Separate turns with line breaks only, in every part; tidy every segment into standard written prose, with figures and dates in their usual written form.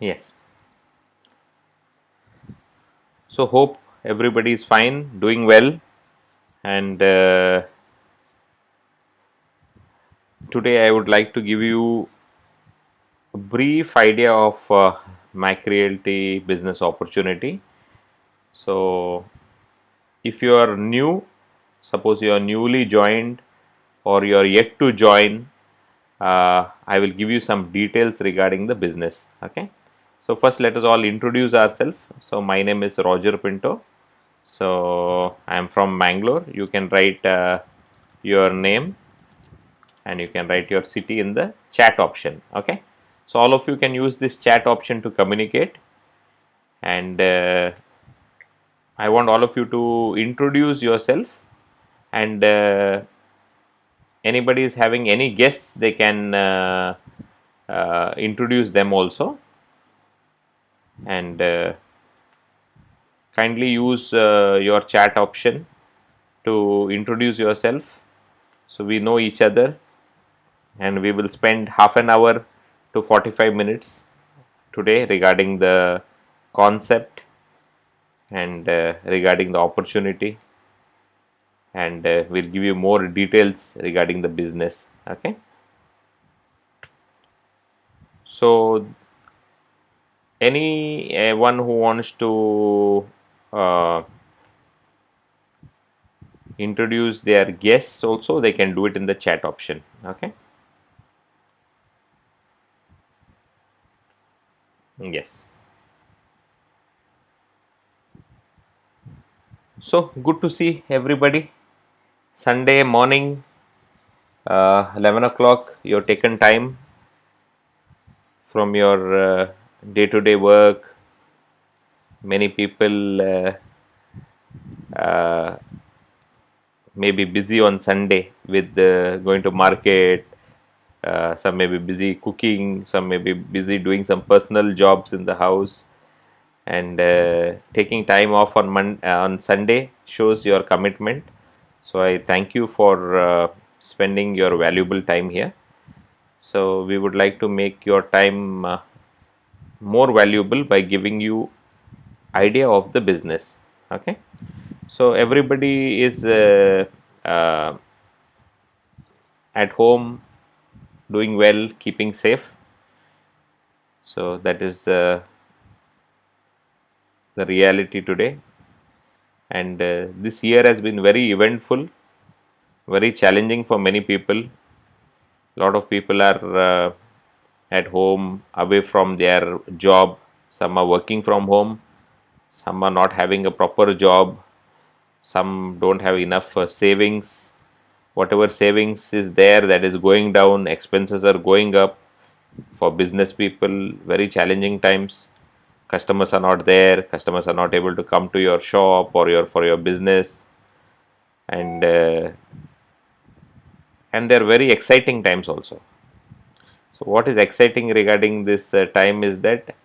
Yes. So hope everybody is fine, doing well, and today I would like to give you a brief idea of MacRealty business opportunity. So if you are new, suppose you are newly joined or you are yet to join, I will give you some details regarding the business. Okay. So first let us all introduce ourselves. So my name is Roger Pinto. So I am from Bangalore. You can write your name and you can write your city in the chat option. Okay. So all of you can use this chat option to communicate, and I want all of you to introduce yourself, and anybody is having any guests, they can introduce them also, and kindly use your chat option to introduce yourself so we know each other, and we will spend half an hour to 45 minutes today regarding the concept and regarding the opportunity, and we'll give you more details regarding the business. Okay. So anyone who wants to uh, introduce their guests also, they can do it in the chat option. Okay. Yes. So good to see everybody. Sunday morning, 11 o'clock, you're taken time from your day to day work. Many people uh, may be busy on Sunday with going to market. Some may be busy cooking, some may be busy doing some personal jobs in the house, and taking time off on on Sunday shows your commitment. So I thank you for spending your valuable time here. So we would like to make your time more valuable by giving you idea of the business. Okay. So everybody is uh, at home, doing well, keeping safe. So that is the reality today, and this year has been very eventful, very challenging for many people. A lot of people are at home, away from their job. Some are working from home, some are not having a proper job, some don't have enough savings. Whatever savings is there, that is going down, expenses are going up. For business people, very challenging times. Customers are not there, customers are not able to come to your shop or your for your business, and they're very exciting times also. So what is exciting regarding this time is that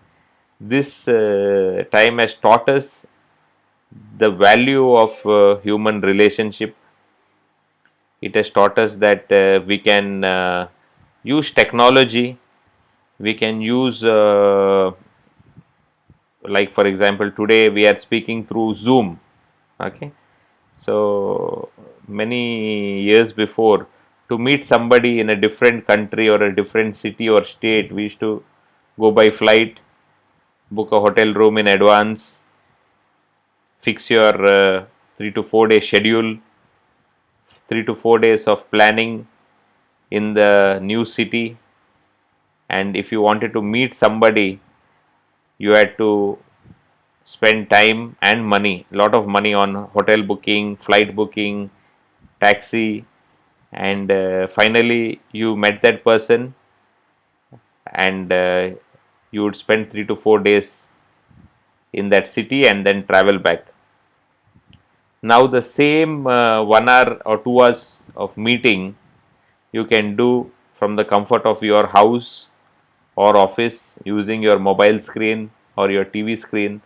this time has taught us the value of human relationship. It has taught us that we can use technology, we can use like for example today we are speaking through Zoom. Okay. So many years before, to meet somebody in a different country or a different city or state, we used to go by flight, book a hotel room in advance, fix your 3 to 4 day schedule, 3 to 4 days of planning in the new city. And if you wanted to meet somebody, you had to spend time and money, a lot of money on hotel booking, flight booking, taxi, and finally you met that person, and you would spend 3 to 4 days in that city and then travel back. Now the same 1 hour or 2 hours of meeting you can do from the comfort of your house or office using your mobile screen or your TV screen,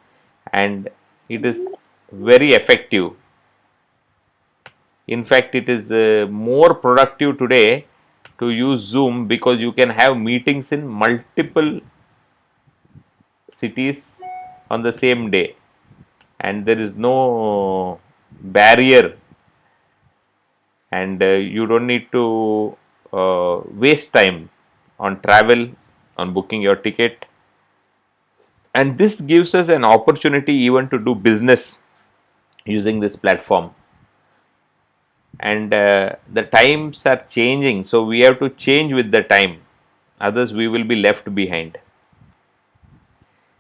and it is very effective. In fact, it is more productive today to use Zoom because you can have meetings in multiple cities on the same day, and there is no barrier, and you don't need to waste time on travel, on booking your ticket. And this gives us an opportunity even to do business using this platform. And the times are changing, so we have to change with the time, others we will be left behind.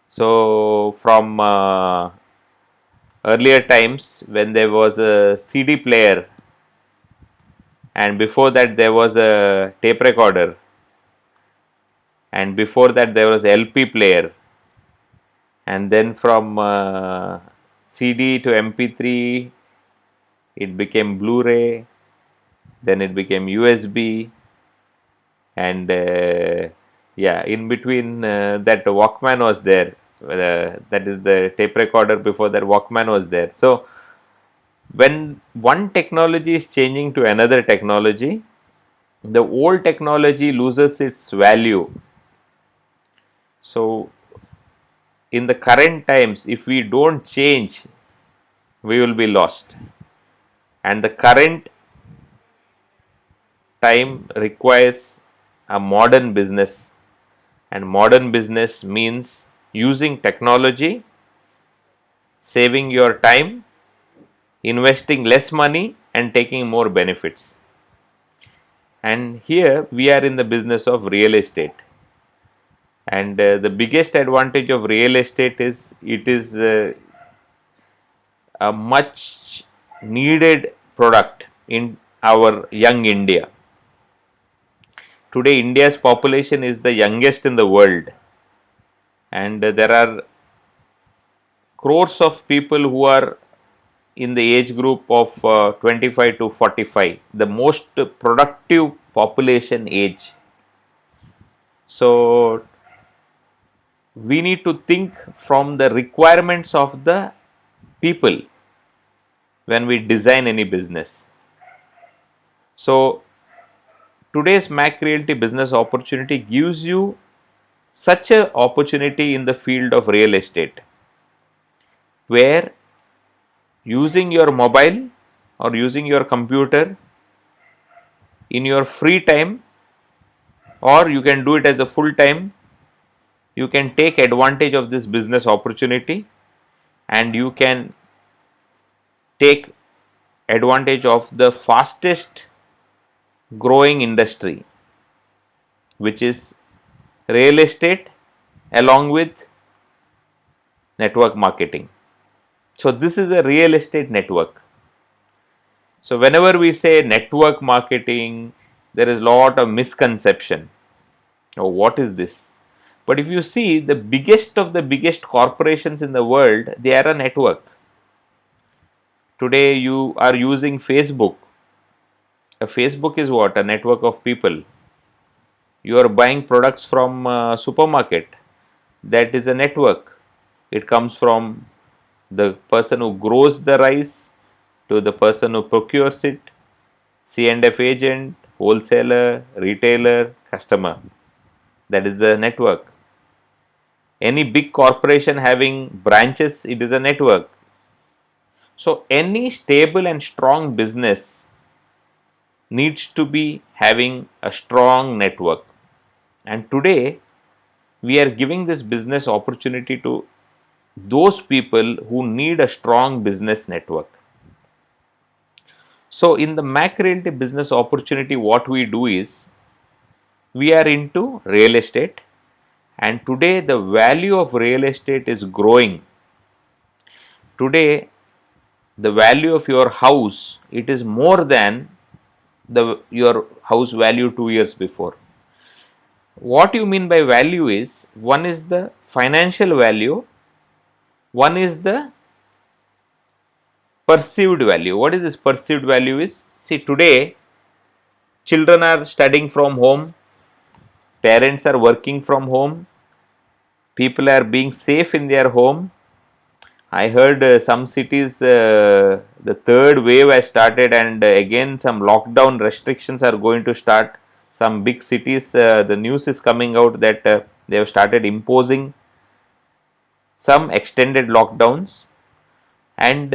So from earlier times, when there was a CD player, and before that there was a tape recorder, and before that there was LP player, and then from CD to MP3 it became Blu-ray, then it became USB, and yeah, in between that Walkman was there, that is the tape recorder. Before that Walkman was there. So when one technology is changing to another technology, the old technology loses its value. So in the current times, if we don't change, we will be lost. And the current time requires a modern business, and modern business means using technology, saving your time, investing less money, and taking more benefits. And here we are in the business of real estate, and the biggest advantage of real estate is it is a much needed product in our young India. Today India's population is the youngest in the world, and there are crores of people who are in the age group of 25 to 45, the most productive population age. So we need to think from the requirements of the people when we design any business. So today's Mac Realty business opportunity gives you such an opportunity in the field of real estate, where using your mobile or using your computer in your free time, or you can do it as a full time, you can take advantage of this business opportunity, and you can take advantage of the fastest growing industry, which is real estate along with network marketing. So this is a real estate network. So whenever we say network marketing, there is a lot of misconception. Oh, what is this? But if you see the biggest of the biggest corporations in the world, they are a network. Today you are using Facebook. A Facebook is what? A network of people. You are buying products from supermarket. That is a network. It comes from the person who grows the rice to the person who procures it, C&F agent, wholesaler, retailer, customer. That is the network. Any big corporation having branches, it is a network. So any stable and strong business needs to be having a strong network. And today we are giving this business opportunity to those people who need a strong business network. So in the Mac Realty business opportunity, what we do is we are into real estate, and today the value of real estate is growing. Today the value of your house, it is more than your house value 2 years before. What you mean by value is, one is the financial value, one is the perceived value. What is this perceived value is? See, today children are studying from home, parents are working from home, people are being safe in their home. I heard some cities the third wave has started, and again some lockdown restrictions are going to start. Some big cities, the news is coming out that they have started imposing. some extended lockdowns, and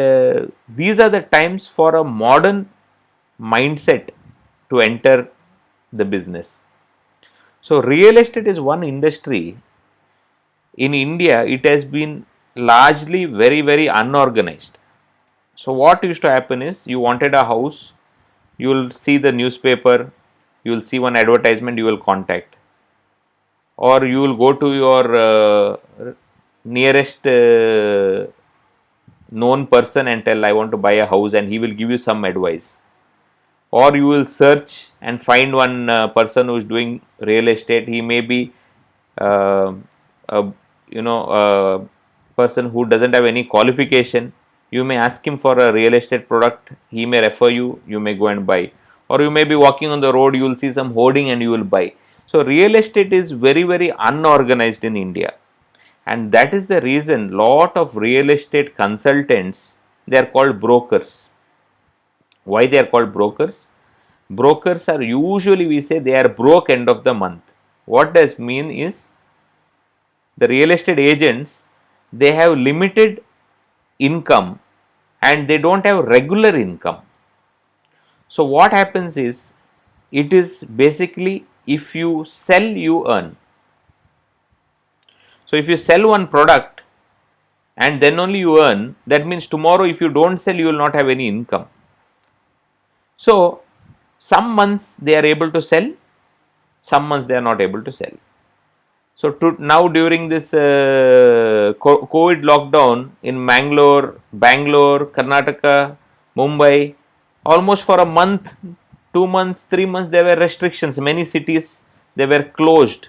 these are the times for a modern mindset to enter the business. So real estate is one industry in India. It has been largely very unorganized. So what used to happen is, you wanted a house, you will see the newspaper, you will see one advertisement, you will contact, or you will go to your nearest known person and tell, I want to buy a house, and he will give you some advice. Or you will search and find one person who is doing real estate. He may be uh, a a person who doesn't have any qualification. You may ask him for a real estate product, he may refer you, you may go and buy. Or you may be walking on the road, you will see some hoarding and you will buy. So real estate is very unorganized in India, and that is the reason lot of real estate consultants, they are called brokers. Why they are called brokers? Brokers are usually, we say, they are broke end of the month. What does mean is, the real estate agents, they have limited income and they don't have regular income. So what happens is, it is basically, if you sell, you earn. So if you sell one product and then only you earn, that means tomorrow if you don't sell, you will not have any income. So some months they are able to sell, some months they are not able to sell. So now during this COVID lockdown in Bangalore, Karnataka, Mumbai, almost for a month, 2 months, 3 months, there were restrictions. Many cities, they were closed.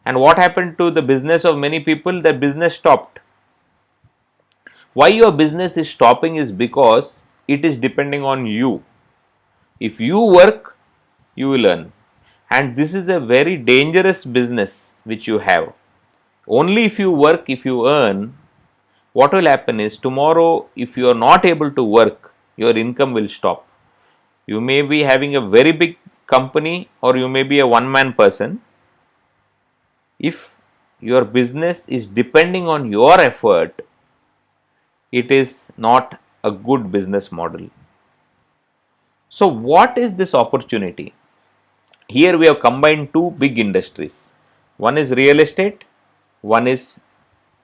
And what happened to the business of many people? The business stopped. Why your business is stopping is because it is depending on you. If you work, you will earn. And this is a very dangerous business which you have. Only if you work, if you earn, what will happen is, tomorrow if you are not able to work, your income will stop. You may be having a very big company or you may be a one man person. If your business is depending on your effort, it is not a good business model. So what is this opportunity? Here we have combined two big industries. One is real estate, one is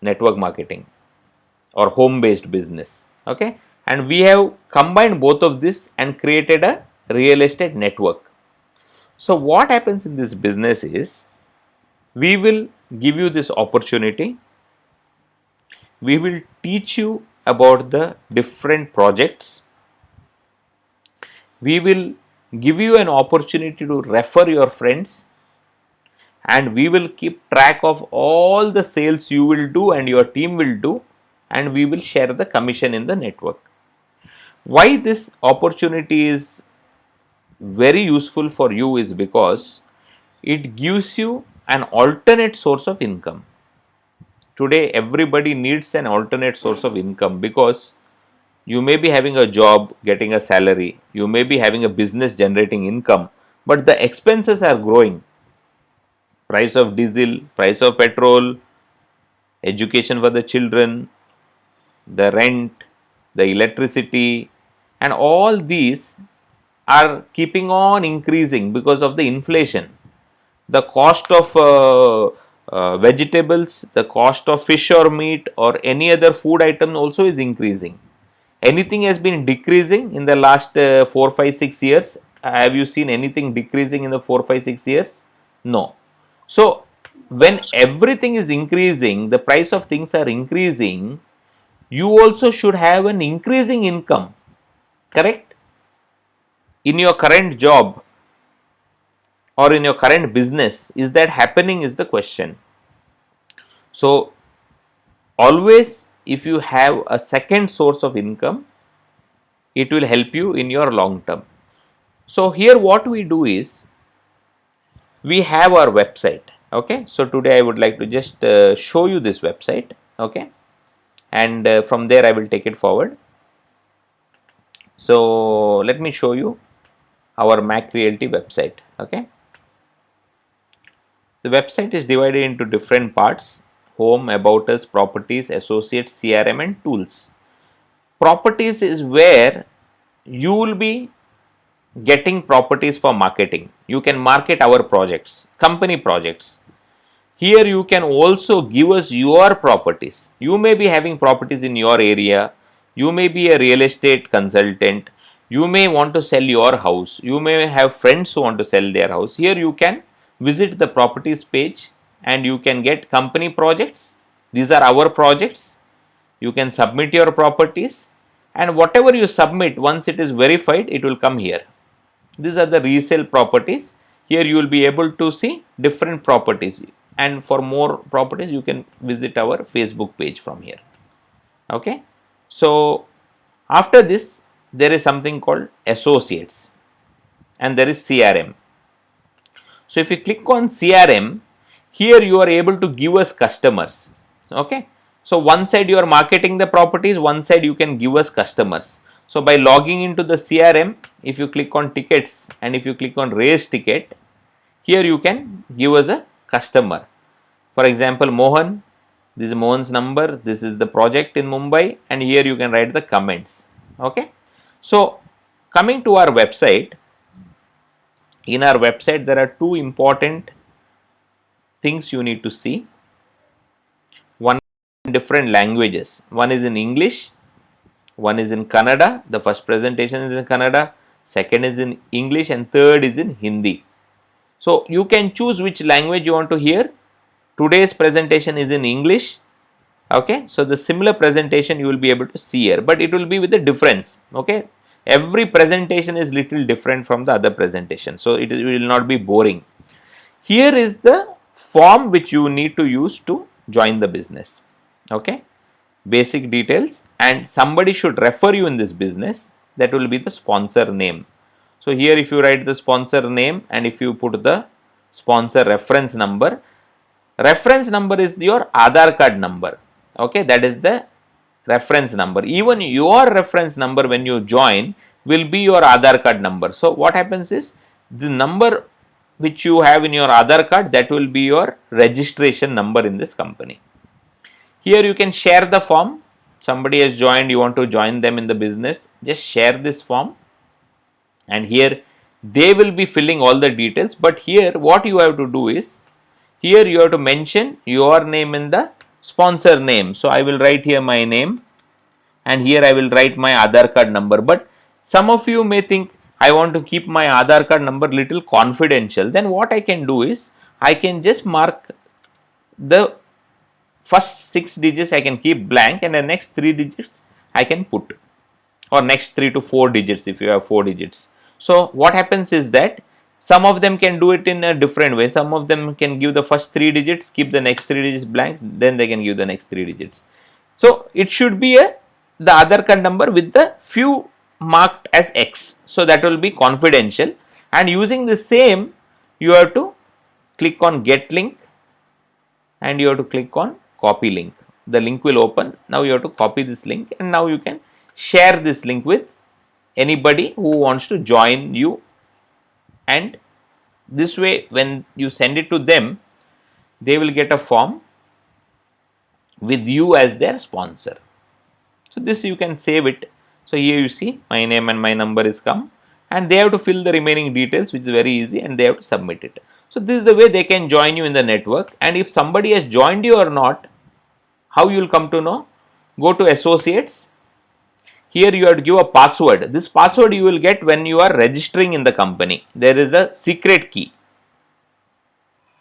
network marketing or home based business. Okay, and we have combined both of this and created a real estate network. So what happens in this business is, we will give you this opportunity, we will teach you about the different projects, we will give you an opportunity to refer your friends, and we will keep track of all the sales you will do and your team will do, and we will share the commission in the network. Why this opportunity is very useful for you is because it gives you an alternate source of income. Today everybody needs an alternate source of income, because you may be having a job getting a salary, you may be having a business generating income, but the expenses are growing. Price of diesel, price of petrol, education for the children, the rent, the electricity, and all these are keeping on increasing because of the inflation. The cost of vegetables, the cost of fish or meat or any other food item also is increasing. Anything has been decreasing in the last 4, 5, 6 years? Have you seen anything decreasing in the 4, 5, 6 years? No. So when everything is increasing, the price of things are increasing, you also should have an increasing income, correct? In your current job or in your current business, is that happening is the question. So always, if you have a second source of income, it will help you in your long term. So here what we do is, we have our website. Okay, so today I would like to just show you this website. Okay, and from there I will take it forward. So let me show you our Mac Realty website. Okay, the website is divided into different parts. home, about us, properties, associates, CRM and tools. Properties is where you will be getting properties for marketing. You can market our projects, company projects. Here you can also give us your properties. You may be having properties in your area. You may be a real estate consultant. You may want to sell your house. You may have friends who want to sell their house. Here you can visit the properties page and you can get company projects. These are our projects. You can submit your properties and whatever you submit, once it is verified, it will come here. These are the resale properties. Here you will be able to see different properties, and for more properties you can visit our Facebook page from here. Okay. So after this there is something called associates and there is CRM. So if you click on CRM, here you are able to give us customers. Okay. So one side you are marketing the properties, one side you can give us customers. So by logging into the CRM, if you click on tickets and if you click on raise ticket, here you can give us a customer. For example, Mohan, this is Mohan's number, this is the project in Mumbai, and here you can write the comments. Okay. So coming to our website, in our website there are two important things you need to see. One in different languages, one is in English, one is in Kannada. The first presentation is in Kannada, second is in English and third is in Hindi. So you can choose which language you want to hear. Today's presentation is in English. Okay, so the similar presentation you will be able to see here, but it will be with a difference. Okay, every presentation is little different from the other presentation, so it will not be boring. Here is the form which you need to use to join the business. Okay, basic details, and somebody should refer you in this business. That will be the sponsor name. So here if you write the sponsor name and if you put the sponsor reference number is your Aadhaar card number. Okay, that is the reference number. Even your reference number when you join will be your Aadhaar card number. So what happens is the number which you have in your Aadhaar card, that will be your registration number in this company. Here you can share the form. Somebody has joined, you want to join them in the business, just share this form and here they will be filling all the details. But here what you have to do is, here you have to mention your name in the sponsor name. So I will write here my name and here I will write my Aadhaar card number. But some of you may think I want to keep my Aadhaar card number little confidential. Then what I can do is I can just mark the first 6 digits I can keep blank and the next 3 digits I can put, or next 3 to 4 digits if you have 4 digits. So what happens is that some of them can do it in a different way. Some of them can give the first 3 digits, keep the next 3 digits blank, then they can give the next 3 digits. So it should be the Aadhaar card number with the few marked as X. So that will be confidential, and using the same you have to click on get link and you have to click on copy link. The link will open. Now you have to copy this link and now you can share this link with anybody who wants to join you, and this way when you send it to them, they will get a form with you as their sponsor. So this you can save it. So here you see my name and my number is come, and they have to fill the remaining details, which is very easy, and they have to submit it. So this is the way they can join you in the network. And if somebody has joined you or not, how you will come to know? Go to associates. Here you have to give a password. This password you will get when you are registering in the company. There is a secret key.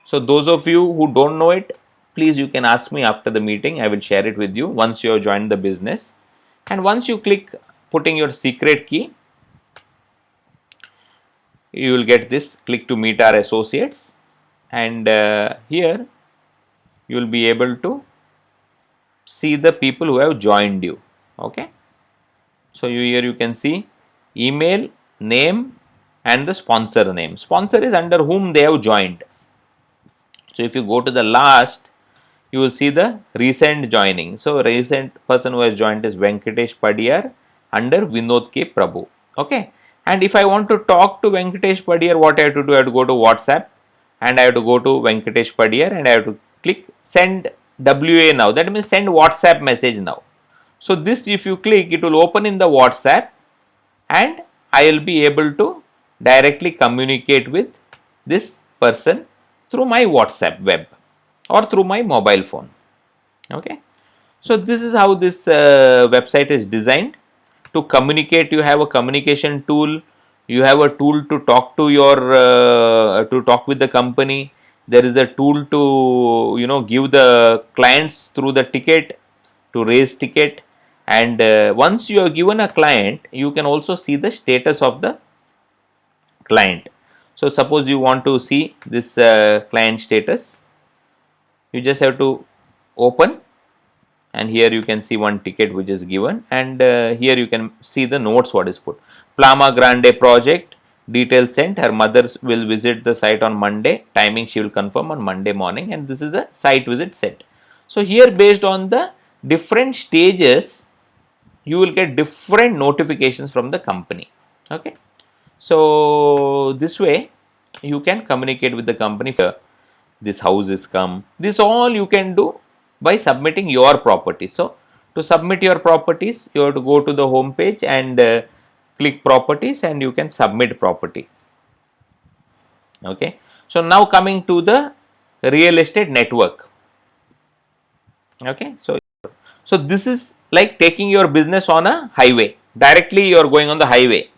So those of you who don't know it, please you can ask me after the meeting. I will share it with you once you have joined the business. And once you click putting your secret key, you will get this click to meet our associates, and here you will be able to see the people who have joined you. Okay. So here you can see email, name and the sponsor name. Sponsor is under whom they have joined. So if you go to the last, you will see the recent joining. So recent person who has joined is Venkatesh Padiyar under Vinod K. Prabhu. Okay. And if I want to talk to Venkatesh Padiyar, what I have to go to WhatsApp and I have to go to Venkatesh Padiyar and I have to click send WA now, that means send WhatsApp message now. So this, if you click, it will open in the WhatsApp, and I will be able to directly communicate with this person through my WhatsApp web or through my mobile phone. Okay. So this is how this website is designed to communicate. You have a communication tool, you have a tool to talk to your to talk with the company. There is a tool to give the clients through the ticket, to raise ticket, and once you are given a client, you can also see the status of the client. So suppose you want to see this client status, you just have to open, and here you can see one ticket which is given, and here you can see the notes what is put. Plama Grande project, details sent, her mother will visit the site on Monday, timing she will confirm on Monday morning, and this is a site visit set. So here, based on the different stages, you will get different notifications from the company. Okay. So this way you can communicate with the company. This house is come, this all you can do by submitting your property. So to submit your properties, you have to go to the home page and click properties, and you can submit property. Okay. So now coming to the real estate network. Okay. So this is like taking your business on a highway. Directly you are going on the highway.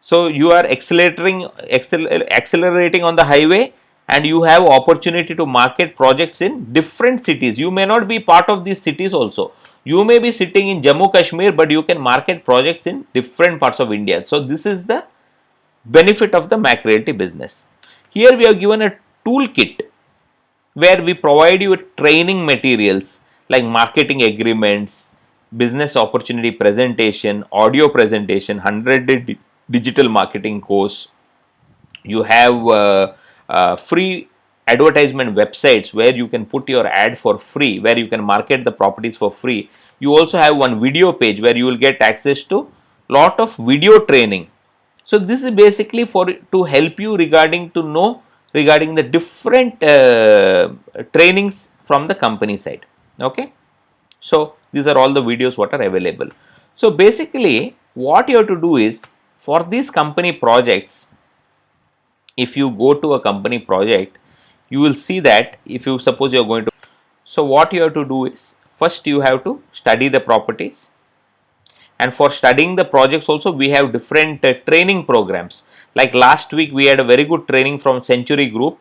So you are accelerating on the highway, and you have opportunity to market projects in different cities. You may not be part of these cities also. You may be sitting in Jammu Kashmir, but you can market projects in different parts of India. So this is the benefit of the Mac Realty business. Here we are given a toolkit where we provide you training materials like marketing agreements, business opportunity presentation, audio presentation, 100-day digital marketing course. You have free advertisement websites where you can put your ad for free, where you can market the properties for free. You also have one video page where you will get access to lot of video training. So this is basically for to help you regarding the different trainings from the company side. Okay. So these are all the videos what are available. So basically what you have to do is, for these company projects, if you go to a company project, you will see that if you suppose you are going to, so what you have to do is, first you have to study the properties, and for studying the projects also we have different training programs. Like last week we had a very good training from Century Group,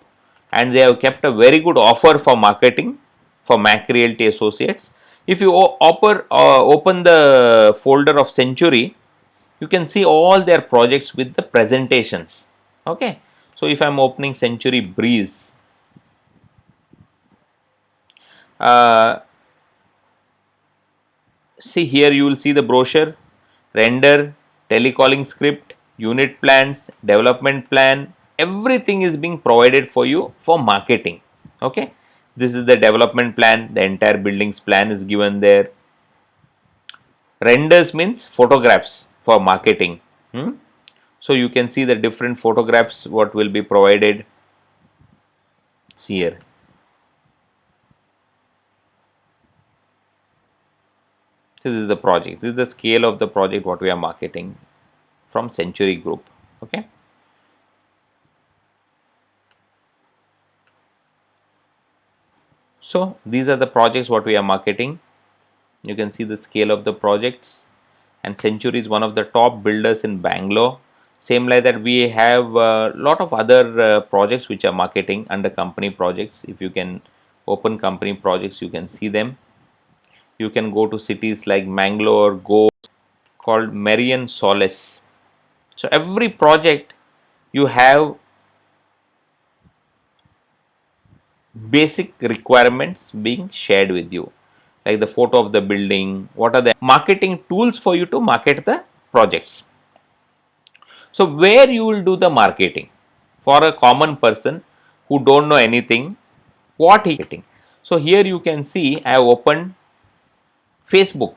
and they have kept a very good offer for marketing for Mac Realty Associates. If you open the folder of Century, you can see all their projects with the presentations. Okay. So if I am opening Century Breeze, see here you will see the brochure, render, telecalling script, unit plans, development plan, everything is being provided for you for marketing. Okay. This is the development plan, the entire building's plan is given there. Renders means photographs for marketing. So you can see the different photographs what will be provided. See here. So this is the project. This is the scale of the project what we are marketing from Century Group. Okay. So these are the projects what we are marketing. You can see the scale of the projects, and Century is one of the top builders in Bangalore. Same like that, we have a lot of other projects which are marketing under company projects. If you can open company projects, you can see them. You can go to cities like Mangalore, go called Marion Solace. So every project you have basic requirements being shared with you, like the photo of the building, what are the marketing tools for you to market the projects. So where you will do the marketing for a common person who don't know anything, what he getting. So here you can see I have opened Facebook,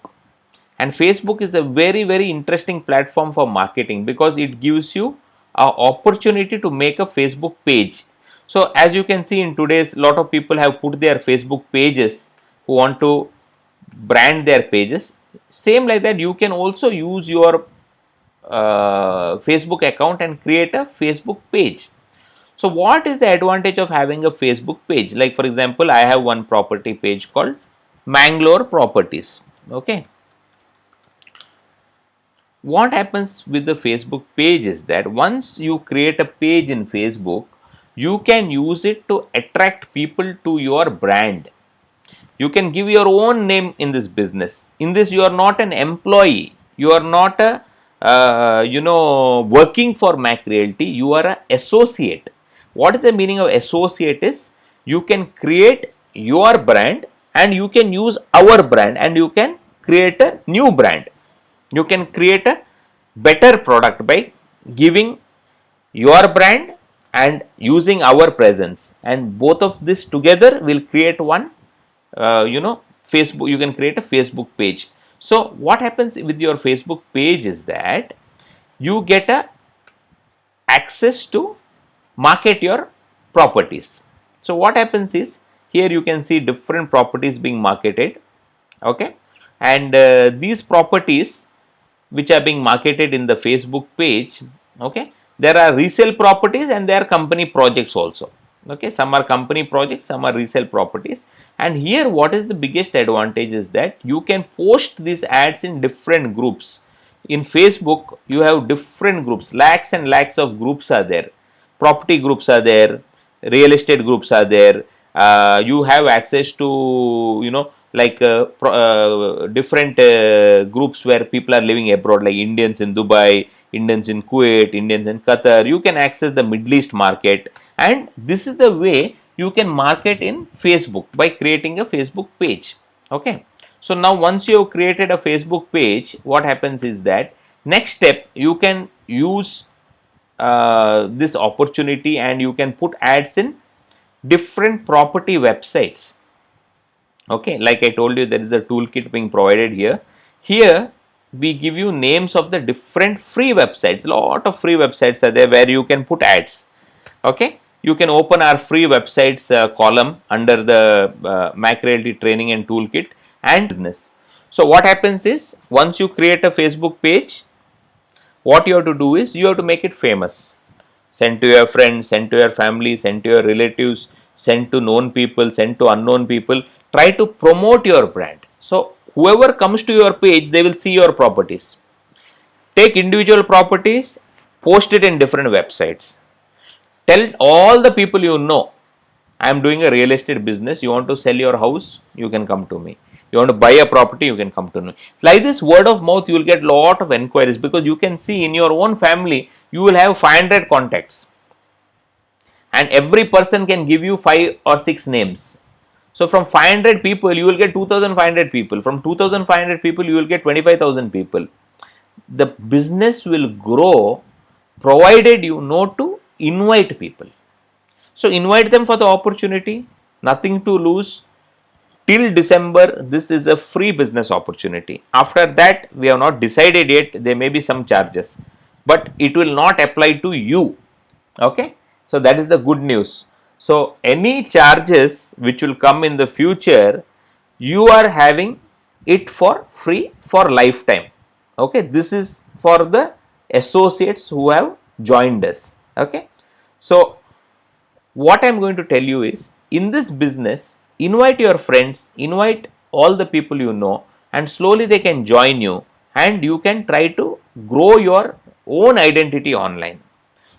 and Facebook is a very interesting platform for marketing because it gives you an opportunity to make a Facebook page. So as you can see in today's, lot of people have put their Facebook pages who want to brand their pages. Same like that, you can also use your Facebook account and create a Facebook page. So what is the advantage of having a Facebook page? Like for example, I have one property page called Mangalore Properties. Okay. What happens with the Facebook page is that once you create a page in Facebook, you can use it to attract people to your brand. You can give your own name in this business. In this, you are not an employee. You are not a working for Mac Realty. You are an associate. What is the meaning of associate? Is you can create your brand and you can use our brand and you can create a new brand. You can create a better product by giving your brand and using our presence, and both of this together will create one Facebook. You can create a Facebook page. So what happens with your Facebook page is that you get a access to market your properties. So what happens is, here you can see different properties being marketed. Okay. And these properties which are being marketed in the Facebook page, okay, there are resale properties and there are company projects also. Okay, some are company projects, some are resale properties. And here what is the biggest advantage is that you can post these ads in different groups. In Facebook you have different groups, lakhs and lakhs of groups are there. Property groups are there, real estate groups are there. You have access to like different groups where people are living abroad, like Indians in Dubai, Indians in Kuwait, Indians in Qatar. You can access the Middle East market, and this is the way you can market in Facebook by creating a Facebook page. Okay. So now once you have created a Facebook page, what happens is that next step you can use this opportunity and you can put ads in different property websites. Okay, like I told you, there is a toolkit being provided here. Here we give you names of the different free websites. Lot of free websites are there where you can put ads. Okay, you can open our free websites column under the Mac Realty training and toolkit and business. So what happens is, once you create a Facebook page, what you have to do is you have to make it famous. Send to your friends, send to your family, send to your relatives, send to known people, send to unknown people. Try to promote your brand. So whoever comes to your page, they will see your properties. Take individual properties, post it in different websites. Tell all the people you know, I am doing a real estate business. You want to sell your house, you can come to me. You want to buy a property, you can come to me. Like this, word of mouth, you will get lot of enquiries, because you can see in your own family, you will have 500 contacts. And every person can give you 5 or 6 names. So from 500 people, you will get 2500 people. From 2500 people, you will get 25,000 people. The business will grow provided you know to invite people. So invite them for the opportunity, nothing to lose. Till December, this is a free business opportunity. After that, we have not decided yet, there may be some charges, but it will not apply to you. Okay, so that is the good news. So any charges which will come in the future, you are having it for free for lifetime. Okay, this is for the associates who have joined us. Okay, so what I am going to tell you is, in this business, invite your friends, invite all the people you know, and slowly they can join you, and you can try to grow your own identity online.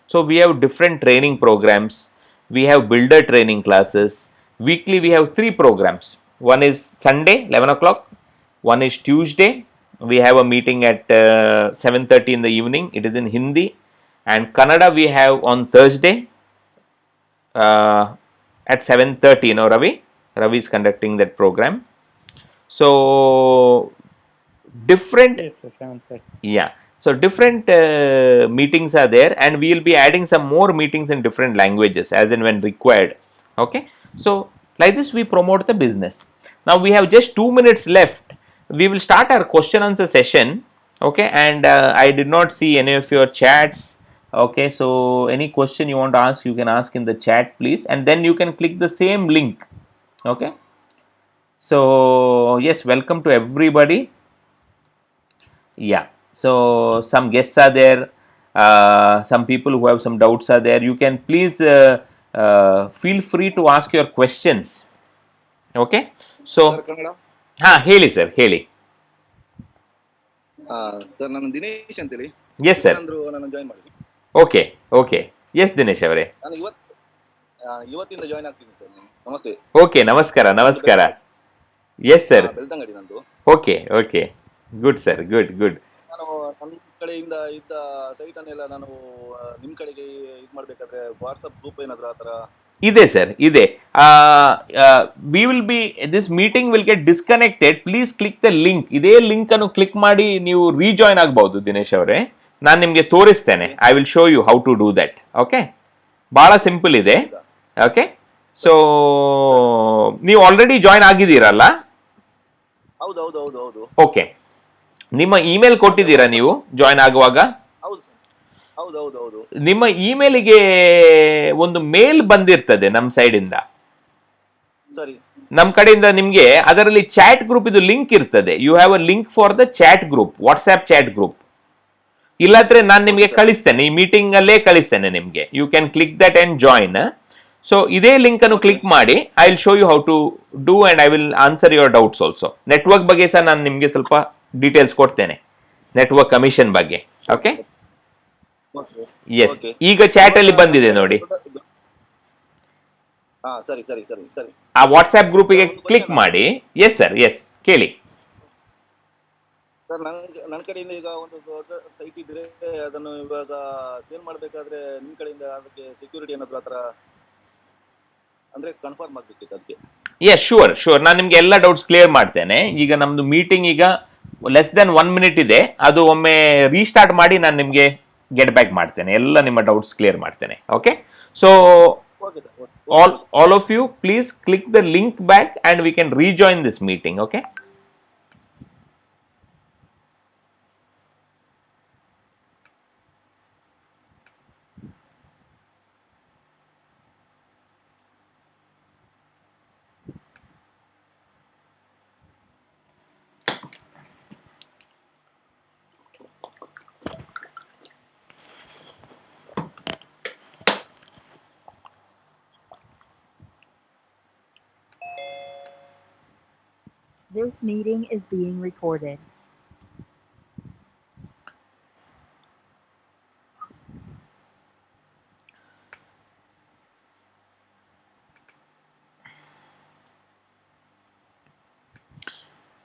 So we have different training programs. We have builder training classes. Weekly we have 3 programs. One is Sunday 11 o'clock. One is Tuesday. We have a meeting at 7:30 in the evening. It is in Hindi. And Kannada we have on Thursday at 7:30. Ravi? Ravi is conducting that program. So different.
Yes, sir, 7:30.
Yeah. So different meetings are there, and we will be adding some more meetings in different languages as and when required. Okay. So like this we promote the business. Now we have just 2 minutes left. We will start our question answer session. Okay. And I did not see any of your chats. Okay. So any question you want to ask, you can ask in the chat, please, and then you can click the same link. Okay. So yes, welcome to everybody. Yeah. So some guests are there. Some people who have some doubts are there. You can please feel free to ask your questions. Okay. So
sir Kannada.
ಹೇಳಿ sir, ಹೇಳಿ.
Sir ನಾನು ದಿನೇಶ್ ಅಂತೇಳಿ.
Yes sir.
ಅಂದ್ರು ನಾನು join ಮಾಡಿ.
Okay okay. S Dinesh ಅವರೇ.
ನಾನು ಇವತ್ತಿಂದ ಜಾಯಿನ್ ಆಗ್ತೀನಿ ಸರ್. ನಮಸ್ತೆ.
ಓಕೆ, ನಮಸ್ಕಾರ ನಮಸ್ಕಾರ. S sir.
ಬೆಳ್ತಂಗಡಿ ನಂದು.
Okay okay, good sir, good good.
ನಾನು ನನ್ನ ಕಡೆಯಿಂದ ಇದ್ದ ಸೈಟ್ ಅನ್ನೆಲ್ಲ ನಾನು ನಿಮ್ಮ ಕಡೆಗೆ ಇದು ಮಾಡಬೇಕಾದ್ರೆ ವಾಟ್ಸಪ್ ಗ್ರೂಪ್ ಏನಾದ್ರು ಆ ಥರ
ಇದೆ ಸರ್, ಇದೆ. We will be, this meeting will get disconnected. Please click the link. ಇದೇ ಲಿಂಕ್ ಅನ್ನು ಕ್ಲಿಕ್ ಮಾಡಿ ನೀವು ರೀಜಾಯ್ನ್ ಆಗಬಹುದು ದಿನೇಶ್ ಅವರೇ. ನಾನು ನಿಮಗೆ ತೋರಿಸ್ತೇನೆ. I will show you how to do that. Okay, ಬಹಳ ಸಿಂಪಲ್ ಇದೆ. ಓಕೆ, ಸೊ ನೀವು ಆಲ್ರೆಡಿ ಜಾಯ್ನ್ ಆಗಿದ್ದೀರಲ್ಲ?
ಹೌದು ಹೌದು ಹೌದು ಹೌದು.
ಓಕೆ, ನಿಮ್ಮ ಇಮೇಲ್ ಕೊಟ್ಟಿದ್ದೀರಾ ನೀವು ಜಾಯ್ನ್ ಆಗುವಾಗ?
ಹೌದು ಸರ್, ಹೌದು ಹೌದು ಹೌದು.
ನಿಮ್ಮ ಇಮೇಲಿಗೆ ಒಂದು ಮೇಲ್ ಬಂದಿರ್ತದೆ ನಮ್ಮ ಸೈಡಿಂದ.
ಸರಿ.
ನಮ್ಮ ಕಡೆಯಿಂದ ನಿಮಗೆ ಅದರಲ್ಲಿ ಚಾಟ್ ಗ್ರೂಪ್ ಇದು ಲಿಂಕ್ ಇರ್ತದೆ. You have a link for the chat group, WhatsApp chat group. ಇಲ್ಲಾಂದ್ರೆ ನಾನು ನಿಮಗೆ ಕಳಿಸ್ತೇನೆ, ಈ ಮೀಟಿಂಗ್ ಅಲ್ಲೇ ಕಳಿಸ್ತೇನೆ ನಿಮಗೆ. You can click that and join. So ಇದೇ ಲಿಂಕ್ ಅನ್ನು ಕ್ಲಿಕ್ ಮಾಡಿ. I will show you how to do and I will answer your doubts also. Network ಬಗ್ಗೆ ಸಹ ನಾನು ನಿಮಗೆ ಸ್ವಲ್ಪ ಡೀಟೇಲ್ಸ್ ಕೊಡ್ತೇನೆ, ನೆಟ್ವರ್ಕ್ ಕಮಿಷನ್ ಬಗ್ಗೆ. Okay, yes. ಈಗ ಚಾಟ್ ಅಲ್ಲಿ ಬಂದಿದೆ ನೋಡಿ.
ಸರಿ ಸರಿ ಸರಿ ಸರಿ.
ಆ ವಾಟ್ಸ್ಆಪ್ ಗ್ರೂಪಿಗೆ ಕ್ಲಿಕ್ ಮಾಡಿ. ಎಸ್ ಸರ್, ಎಸ್, ಕೇಳಿ
ಸರ್. ನನ್ನ ಕಡೆಯಿಂದ ಈಗ ಒಂದು ದೊಡ್ಡ ಸೈಟ್ ಇದ್ರೆ ಅದನ್ನು ಇವಾಗ ಸೇಲ್ ಮಾಡಬೇಕಾದ್ರೆ ನಿಮ್ಮ ಕಡೆಯಿಂದ ಅದಕ್ಕೆ ಸೆಕ್ಯೂರಿಟಿ ಏನಾದ್ರು ಆ ಥರ ಅಂದ್ರೆ ಕನ್ಫರ್ಮ್ ಆಗ್ಬೇಕಿತ್ತು ಅದಕ್ಕೆ.
ಎಸ್, ಶೂರ್ ಶೂರ್, ನಾನು ನಿಮ್ಗೆ ಎಲ್ಲ ಡೌಟ್ಸ್ ಕ್ಲಿಯರ್ ಮಾಡ್ತೇನೆ. ಈಗ ನಮ್ದು ಮೀಟಿಂಗ್ ಈಗ ಲೆಸ್ ದೆನ್ 1 minute ಇದೆ. ಅದು ಒಮ್ಮೆ ರೀಸ್ಟಾರ್ಟ್ ಮಾಡಿ ನಾನು ನಿಮಗೆ ಗೆಟ್ ಬ್ಯಾಕ್ ಮಾಡ್ತೇನೆ. ಎಲ್ಲ ನಿಮ್ಮ ಡೌಟ್ಸ್ ಕ್ಲಿಯರ್ ಮಾಡ್ತೇನೆ. Okay, so all of you please click the link back and we can rejoin this meeting. Okay,
This meeting is being recorded.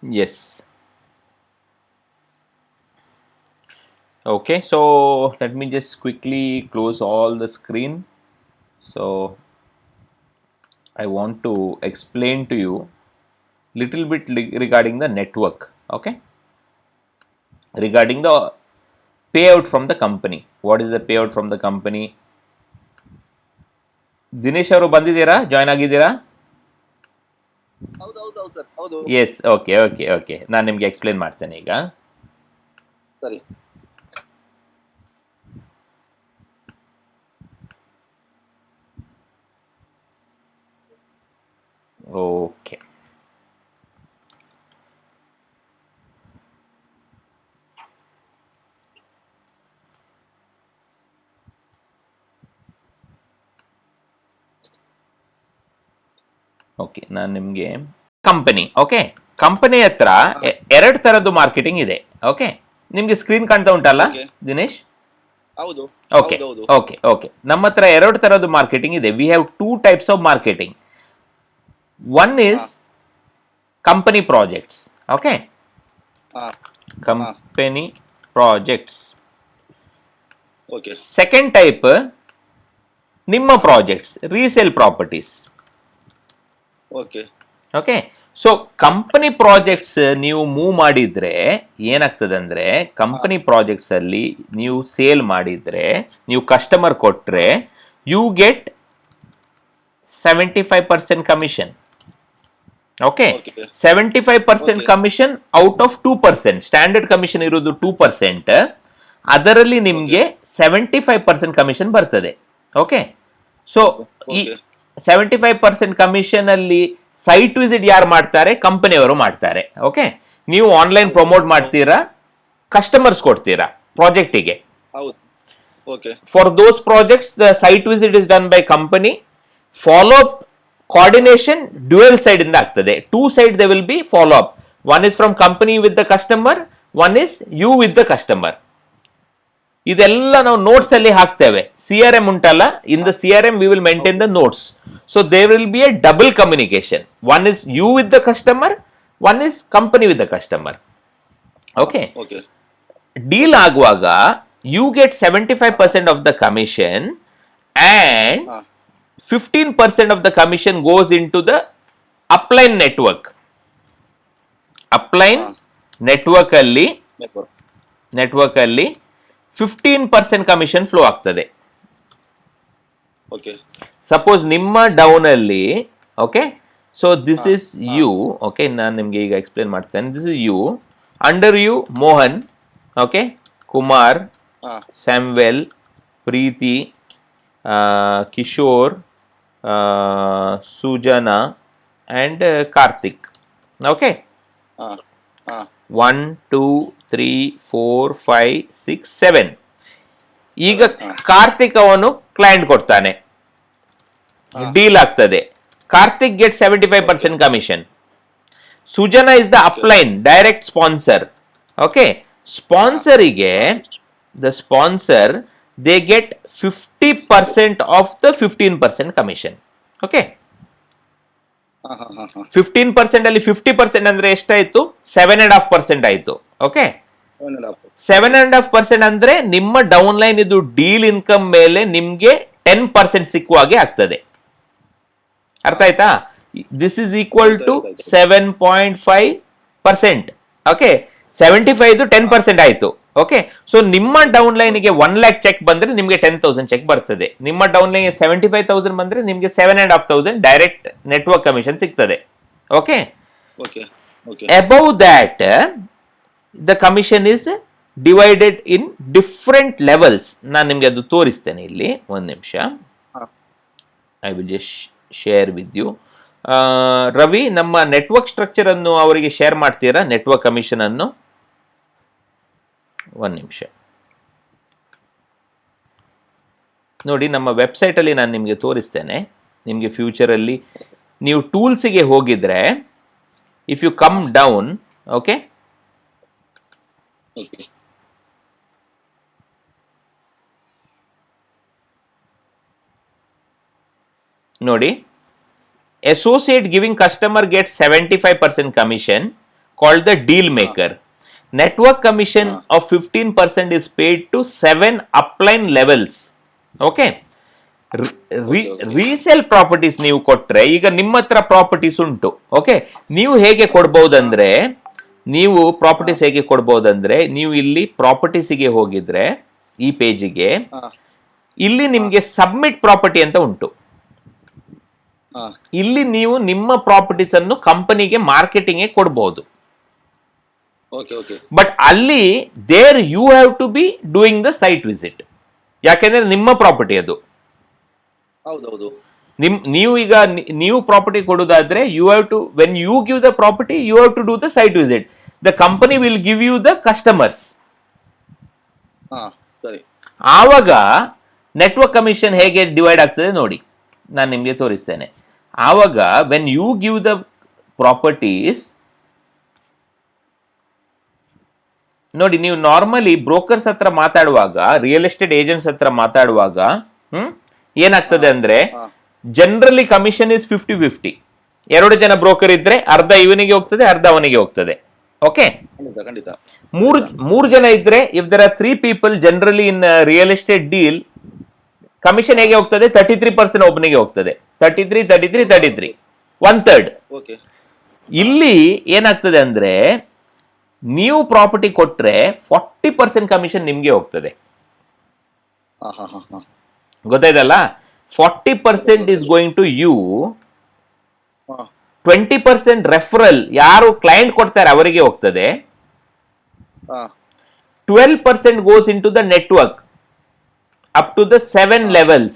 yes. Okay, so let me just quickly close all the screen. So I want to explain to you little bit regarding the network. Okay, regarding the payout from the company. What is the payout from the company? Dinesh ಅವರು ಬಂದಿದ್ದೀರಾ, join ಆಗಿದ್ದೀರಾ?
ಹೌದು ಹೌದು ಹೌದು sir, ಹೌದು.
S, okay okay okay, ನಾನು ನಿಮಗೆ explain ಮಾಡ್ತೇನೆ ಈಗ.
ಸರಿ.
ಓಕೆ, ಓಕೆ, ನಾನು ನಿಮಗೆ ಕಂಪನಿ, ಓಕೆ, ಕಂಪನಿ ಹತ್ರ ಎರಡು ತರದ್ದು ಮಾರ್ಕೆಟಿಂಗ್ ಇದೆ. ಓಕೆ, ನಿಮ್ಗೆ ಸ್ಕ್ರೀನ್ ಕಾಣ್ತಾ ಉಂಟಲ್ಲ ದಿನೇಶ್?
ಹೌದು.
ಓಕೆ ಓಕೆ ಓಕೆ, ನಮ್ಮ ಹತ್ರ ಎರಡು ತರದ್ದು ಮಾರ್ಕೆಟಿಂಗ್ ಇದೆ. We have 2 types of marketing. One is company projects. Okay, company projects.
Okay.
Second type ನಿಮ್ಮ projects, resale properties.
Okay
okay, so company projects ನೀವು ಮೂವ್ ಮಾಡಿದ್ರೆ ಏನಾಗ್ತದೆ ಅಂದ್ರೆ, ಕಂಪನಿ ಪ್ರಾಜೆಕ್ಟ್ಸ್ ಅಲ್ಲಿ ನೀವು ಸೇಲ್ ಮಾಡಿದ್ರೆ, ನೀವು ಕಸ್ಟಮರ್ ಕೊಟ್ರೆ, you get 75% commission. Okay, 75% commission out of 2%. Standard commission ಇರೋದು 2%. ಅದರಲ್ಲಿ ನಿಮ್ಗೆ 75% ಕಮಿಷನ್ ಬರ್ತದೆ. ಓಕೆ, ಸೊ ಈ 75% ಕಮಿಷನ್ ಅಲ್ಲಿ ಸೈಟ್ ವಿಸಿಟ್ ಯಾರು ಮಾಡ್ತಾರೆ, ಕಂಪನಿಯವರು ಮಾಡ್ತಾರೆ. ಓಕೆ, ನೀವು ಆನ್ಲೈನ್ ಪ್ರಮೋಟ್ ಮಾಡ್ತೀರಾ, ಕಸ್ಟಮರ್ಸ್ ಕೊಡ್ತೀರಾ ಪ್ರಾಜೆಕ್ಟಿಗೆ.
ಹೌದು. Okay.
For those projects, the site visit is done by company. Follow up coordination dual side ಇಂದ ಆಗ್ತದೆ. Two side there will be follow up. One is from company with the customer, one is you with the customer. ಇದೆಲ್ಲ ನಾವು notes ಅಲ್ಲಿ ಹಾಕ್ತೇವೆ. CRM ಉಂಟಲ್ಲ, in the CRM we will maintain the notes. So there will be a double communication. One is you with the customer, one is company with the customer. Okay.
Okay.
Deal ಆಗುವಾಗ you get 75% of the commission and 15% of the commission goes into the upline network. Upline network ಅಲ್ಲಿ 15% commission flow ಆಗ್ತದೆ.
Okay.
Suppose ನಿಮ್ಮ down ಅಲ್ಲಿ, okay, so this is you. Okay, ನಾನು ನಿಮ್ಗೆ ಈಗ explain ಮಾಡ್ತೇನೆ. This is you, under you Mohan, okay, Kumar, Samuel, Preethi, Kishore, Sujana and Karthik. Okay, 1 2 3 4 5 6 7. ಈಗ ಕಾರ್ತಿಕ್ ಅವನು ಕ್ಲೈಂಟ್ ಕೊಡ್ತಾನೆ, ಡೀಲ್ ಆಗ್ತದೆ. Karthik get 75% commission. Sujana is the upline direct sponsor. Okay, ಸ್ಪಾನ್ಸರಿಗೆ the sponsor they get 50% of the 15% commission. Okay, 15% ಅಲ್ಲಿ 50% ಅಂದ್ರೆ ಎಷ್ಟಾಯ್ತು? 7.5% ಆಯ್ತು. ಓಕೆ, 7.5% ಅಂದ್ರೆ ನಿಮ್ಮ ಡೌನ್ ಲೈನ್ ಇದು ಡೀಲ್ ಇನ್ಕಮ್ ಮೇಲೆ ನಿಮ್ಗೆ 10% ಸಿಕ್ಕುವ ಹಾಗೆ ಆಗ್ತದೆ. ಅರ್ಥ ಆಯ್ತಾ? This is equal to 7.5%. Okay, 75 10% ಆಯ್ತು. ಓಕೆ, ಸೊ ನಿಮ್ಮ ಡೌನ್ ಲೈನ್ಗೆ 1 lakh ಚೆಕ್ ಬಂದ್ರೆ ನಿಮಗೆ 10,000 ಚೆಕ್ ಬರ್ತದೆ. ನಿಮ್ಮ ಡೌನ್ ಲೈನ್ 75,000 ಬಂದ್ರೆ ನಿಮಗೆ 7.5% ಡೈರೆಕ್ಟ್ ನೆಟ್ವರ್ಕ್ ಕಮಿಷನ್ ಸಿಗ್ತದೆ. Okay, above that the commission is divided in different levels. ನಾನು ನಿಮ್ಗೆ ಅದು ತೋರಿಸ್ತೇನೆ ಇಲ್ಲಿ, ಒಂದು ನಿಮಿಷ. I will just share with you. Ravi, ನಮ್ಮ ನೆಟ್ವರ್ಕ್ ಸ್ಟ್ರಕ್ಚರ್ ಅನ್ನು ಅವರಿಗೆ ಶೇರ್ ಮಾಡ್ತೀರಾ, ನೆಟ್ವರ್ಕ್ ಕಮಿಷನ್ ಅನ್ನು? ಒಂದು ನಿಮಿಷ ನೋಡಿ, ನಮ್ಮ ವೆಬ್ಸೈಟಲ್ಲಿ ನಾನು ನಿಮಗೆ ತೋರಿಸ್ತೇನೆ. ನಿಮಗೆ ಫ್ಯೂಚರಲ್ಲಿ ನೀವು ಟೂಲ್ಸಿಗೆ ಹೋಗಿದ್ರೆ, if you come down, okay, ನೋಡಿ, associate giving customer gets 75% commission called the deal maker. Network commission of 15% is paid to 7 upline levels. Okay, resale properties ನೀವು ಕೊಟ್ರೆ, ಈಗ ನಿಮ್ಮ ಹತ್ರ ಪ್ರಾಪರ್ಟೀಸ್ ಉಂಟು. ಓಕೆ, ನೀವು ಹೇಗೆ ಕೊಡ್ಬಹುದಂದ್ರೆ, ನೀವು ಇಲ್ಲಿ ಪ್ರಾಪರ್ಟೀಸಿಗೆ ಹೋಗಿದ್ರೆ, ಈ ಪೇಜಿಗೆ ಇಲ್ಲಿ ನಿಮ್ಗೆ ಸಬ್ಮಿಟ್ ಪ್ರಾಪರ್ಟಿ ಅಂತ ಉಂಟು. ಇಲ್ಲಿ ನೀವು ನಿಮ್ಮ ಪ್ರಾಪರ್ಟೀಸ್ ಅನ್ನು ಕಂಪನಿಗೆ ಮಾರ್ಕೆಟಿಂಗ್ ಕೊಡಬಹುದು. ಬಟ್ ಅಲ್ಲಿ there you have to be doing the site visit. ಯಾಕೆಂದ್ರೆ ನಿಮ್ಮ ಪ್ರಾಪರ್ಟಿ ಅದು. ನೀವು ಪ್ರಾಪರ್ಟಿ ಕೊಡುವುದಾದ್ರೆ you have to, when you give the property you have to do the site visit. The company will give you the customers. ಆವಾಗ network commission ಹೇಗೆ divide ಆಗ್ತದೆ ನೋಡಿ, ನಾನು ನಿಮಗೆ ತೋರಿಸ್ತೇನೆ. ಆವಾಗ when you give the properties, ನೋಡಿ, ನೀವು ನಾರ್ಮಲಿ ಬ್ರೋಕರ್ಸ್ ಹತ್ರ ಮಾತಾಡುವಾಗ, ರಿಯಲ್ ಎಸ್ಟೇಟ್ ಏಜೆಂಟ್ಸ್ ಹತ್ರ ಮಾತಾಡುವಾಗ ಏನಾಗ್ತದೆ ಅಂದ್ರೆ, ಜನರಲಿ ಕಮಿಷನ್ ಇಸ್ 50-50. 2 ಜನ ಬ್ರೋಕರ್ ಇದ್ರೆ ಅರ್ಧ ಇವನಿಗೆ ಹೋಗ್ತದೆ, ಅರ್ಧ ಅವನಿಗೆ ಹೋಗ್ತದೆ. ಓಕೆ, 3 ಜನ ಇದ್ರೆ, ಇಫ್ ದರ್ ಆರ್ 3 people ಜನರಲಿ in real estate deal, commission ಹೇಗೆ ಹೋಗ್ತದೆ? 33% ಒಬ್ಬನಿಗೆ ಹೋಗ್ತದೆ. 33 1/3. ಇಲ್ಲಿ ಏನಾಗ್ತದೆ ಅಂದ್ರೆ, ನೀವು ಪ್ರಾಪರ್ಟಿ ಕೊಟ್ರೆ 40% ಕಮಿಷನ್ ನಿಮ್ಗೆ ಹೋಗ್ತದೆ. ಗೊತ್ತಾಯ್ತಲ್ಲ? 40% is going to you, 20% referral, ಯಾರು ಕ್ಲೈಂಟ್ ಕೊಡ್ತಾರೆ ಅವರಿಗೆ ಹೋಗ್ತದೆ. 12% goes into the network up to the 7 levels.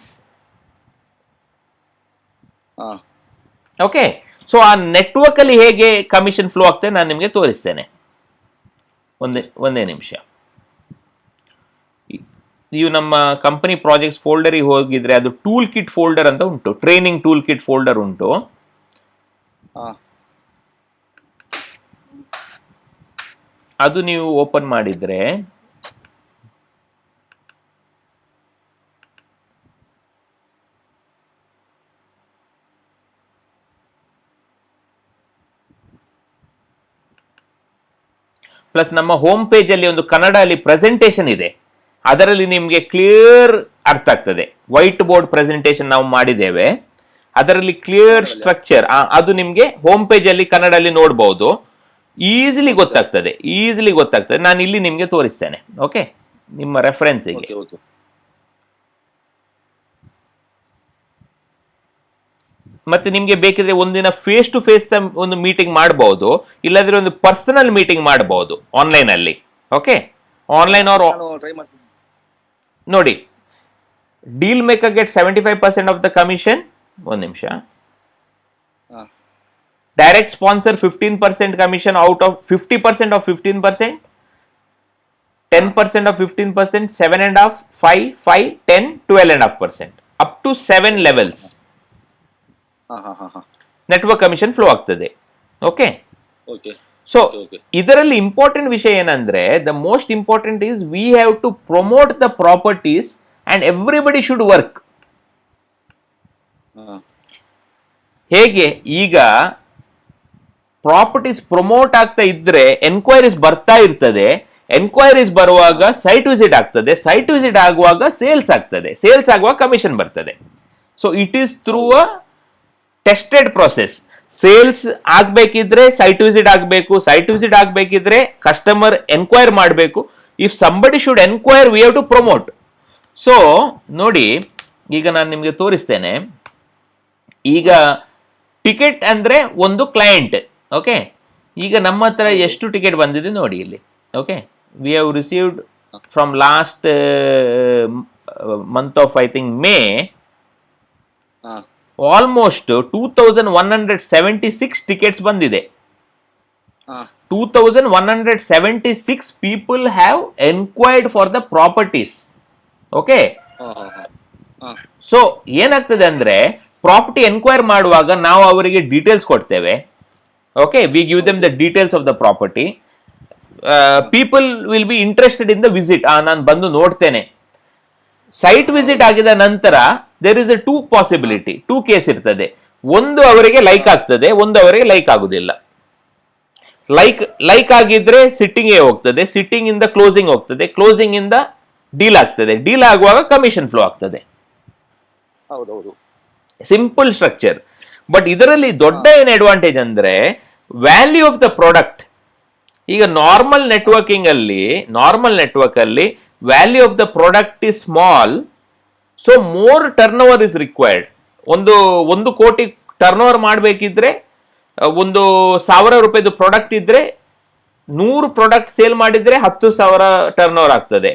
Okay, so ಆ ನೆಟ್ವರ್ಕ್ ಅಲ್ಲಿ ಹೇಗೆ ಕಮಿಷನ್ ಫ್ಲೋ ಆಗ್ತದೆ ನಾನು ನಿಮಗೆ ತೋರಿಸ್ತೇನೆ. ಒಂದೇ ನಿಮಿಷ. ನೀವು ನಮ್ಮ ಕಂಪನಿ ಪ್ರಾಜೆಕ್ಟ್ಸ್ ಫೋಲ್ಡರಿಗೆ ಹೋಗಿದ್ರೆ ಅದು ಟೂಲ್ ಕಿಟ್ ಫೋಲ್ಡರ್ ಅಂತ ಉಂಟು, ಟ್ರೈನಿಂಗ್ ಟೂಲ್ ಕಿಟ್ ಫೋಲ್ಡರ್ ಉಂಟು. ಅದು ನೀವು ಓಪನ್ ಮಾಡಿದ್ರೆ ಪ್ಲಸ್ ನಮ್ಮ ಹೋಮ್ ಪೇಜ್ ಅಲ್ಲಿ ಒಂದು ಕನ್ನಡ ಅಲ್ಲಿ ಪ್ರೆಸೆಂಟೇಶನ್ ಇದೆ, ಅದರಲ್ಲಿ ನಿಮಗೆ ಕ್ಲಿಯರ್ ಅರ್ಥ ಆಗ್ತದೆ. ವೈಟ್ ಬೋರ್ಡ್ ಪ್ರೆಸೆಂಟೇಶನ್ ನಾವು ಮಾಡಿದ್ದೇವೆ, ಅದರಲ್ಲಿ ಕ್ಲಿಯರ್ ಸ್ಟ್ರಕ್ಚರ್ ಅದು ನಿಮಗೆ ಹೋಮ್ ಪೇಜ್ ಅಲ್ಲಿ ಕನ್ನಡಲ್ಲಿ ನೋಡಬಹುದು. ಈಸಿಲಿ ಗೊತ್ತಾಗ್ತದೆ. ನಾನು ಇಲ್ಲಿ ನಿಮಗೆ ತೋರಿಸ್ತೇನೆ, ಓಕೆ, ನಿಮ್ಮ ರೆಫರೆನ್ಸಿಗೆ. ಮತ್ತೆ ನಿಮ್ಗೆ ಬೇಕಿದ್ರೆ ಒಂದಿನ ಫೇಸ್ ಟು ಫೇಸ್ ಒಂದು ಮೀಟಿಂಗ್ ಮಾಡಬಹುದು, ಇಲ್ಲದ್ರೆ ಒಂದು ಪರ್ಸನಲ್ ಮೀಟಿಂಗ್ ಮಾಡಬಹುದು ಆನ್ಲೈನ್ ಅಲ್ಲಿ. ಓಕೆ, ಆನ್ಲೈನ್ ಆರ್ ನೋಡಿ, deal maker get 75% of the commission. ಒಂದು ನಿಮಿಷ. Direct sponsor 15% commission out of 50% of 15%, 10% of 15%, 7.5%, 5, 10, 12.5%, up to 7 levels network commission flow ಆಗ್ತದೆ. ಓಕೆ, ಸೊ ಇದರಲ್ಲಿ ಇಂಪಾರ್ಟೆಂಟ್ ವಿಷಯ ಏನಂದ್ರೆ, the most important is we have to promote the properties and everybody should work. ಹೇಗೆ ಈಗ properties promote ಆಗ್ತಾ ಇದ್ರೆ enquiries ಬರ್ತಾ ಇರ್ತದೆ, ಎನ್ಕ್ವೈರೀಸ್ ಬರುವಾಗ ಸೈಟ್ ವಿಸಿಟ್ ಆಗ್ತದೆ, ಸೈಟ್ ವಿಸಿಟ್ ಆಗುವಾಗ ಸೇಲ್ಸ್ ಆಗ್ತದೆ, ಸೇಲ್ಸ್ ಆಗುವಾಗ ಕಮಿಷನ್ ಬರ್ತದೆ. So it is through a tested process. Sales ಆಗ್ಬೇಕಿದ್ರೆ ಸೈಟ್ ವಿಸಿಟ್ ಆಗಬೇಕು, ಸೈಟ್ ವಿಸಿಟ್ ಆಗಬೇಕಿದ್ರೆ ಕಸ್ಟಮರ್ ಎನ್ಕ್ವೈರ್ ಮಾಡಬೇಕು. If somebody should enquire we have to promote. So ನೋಡಿ, ಈಗ ನಾನು ನಿಮಗೆ ತೋರಿಸ್ತೇನೆ. ಈಗ ಟಿಕೆಟ್ ಅಂದ್ರೆ ಒಂದು ಕ್ಲೈಂಟ್. ಓಕೆ, ಈಗ ನಮ್ಮ ಹತ್ರ ಎಷ್ಟು ಟಿಕೆಟ್ ಬಂದಿದೆ ನೋಡಿ ಇಲ್ಲಿ. Okay, we have received from last month of I think May almost 2176 tickets ಬಂದಿದೆ. 2176 people have enquired for the properties. Okay, so ಏನಾಗ್ತದೆ ಅಂದ್ರೆ, ಪ್ರಾಪರ್ಟಿ ಎನ್ಕ್ವೈರ್ ಮಾಡುವಾಗ ನಾವು ಅವರಿಗೆ ಡೀಟೇಲ್ಸ್ ಕೊಡ್ತೇವೆ. Okay, we give them the details of the property. People will be interested in the visit. ನಾನು ಬಂದು ನೋಡ್ತೇನೆ. ಸೈಟ್ ವಿಸಿಟ್ ಆಗಿದ ನಂತರ there is a two possibility, two case ಇರ್ತದೆ. ಒಂದು ಅವರಿಗೆ ಲೈಕ್ ಆಗ್ತದೆ, ಒಂದು ಅವರಿಗೆ ಲೈಕ್ ಆಗುದಿಲ್ಲ. ಲೈಕ್ ಆಗಿದ್ರೆ ಸಿಟ್ಟಿಂಗ್ ಹೋಗ್ತದೆ, ಸಿಟ್ಟಿಂಗ್ ಇಂದ ಕ್ಲೋಸಿಂಗ್ ಹೋಗ್ತದೆ, ಕ್ಲೋಸಿಂಗ್ ಇಂದ ಡೀಲ್ ಆಗ್ತದೆ, ಡೀಲ್ ಆಗುವಾಗ ಕಮಿಷನ್ ಫ್ಲೋ ಆಗ್ತದೆ. Simple structure. ಬಟ್ ಇದರಲ್ಲಿ ದೊಡ್ಡ ಏನು ಅಡ್ವಾಂಟೇಜ್ ಅಂದ್ರೆ, ವ್ಯಾಲ್ಯೂ ಆಫ್ ದ ಪ್ರಾಡಕ್ಟ್. ಈಗ ನಾರ್ಮಲ್ ನೆಟ್ವರ್ಕ್ ಅಲ್ಲಿ value of the product is small, so more turn over is required. ಒಂದು ಕೋಟಿ ಟರ್ನ್ ಓವರ್ ಮಾಡಬೇಕಿದ್ರೆ, 1,000 ರೂಪಾಯಿದು ಪ್ರಾಡಕ್ಟ್ ಇದ್ರೆ 100 ಪ್ರಾಡಕ್ಟ್ ಸೇಲ್ ಮಾಡಿದ್ರೆ 10,000 ಟರ್ನ್ ಓವರ್ ಆಗ್ತದೆ.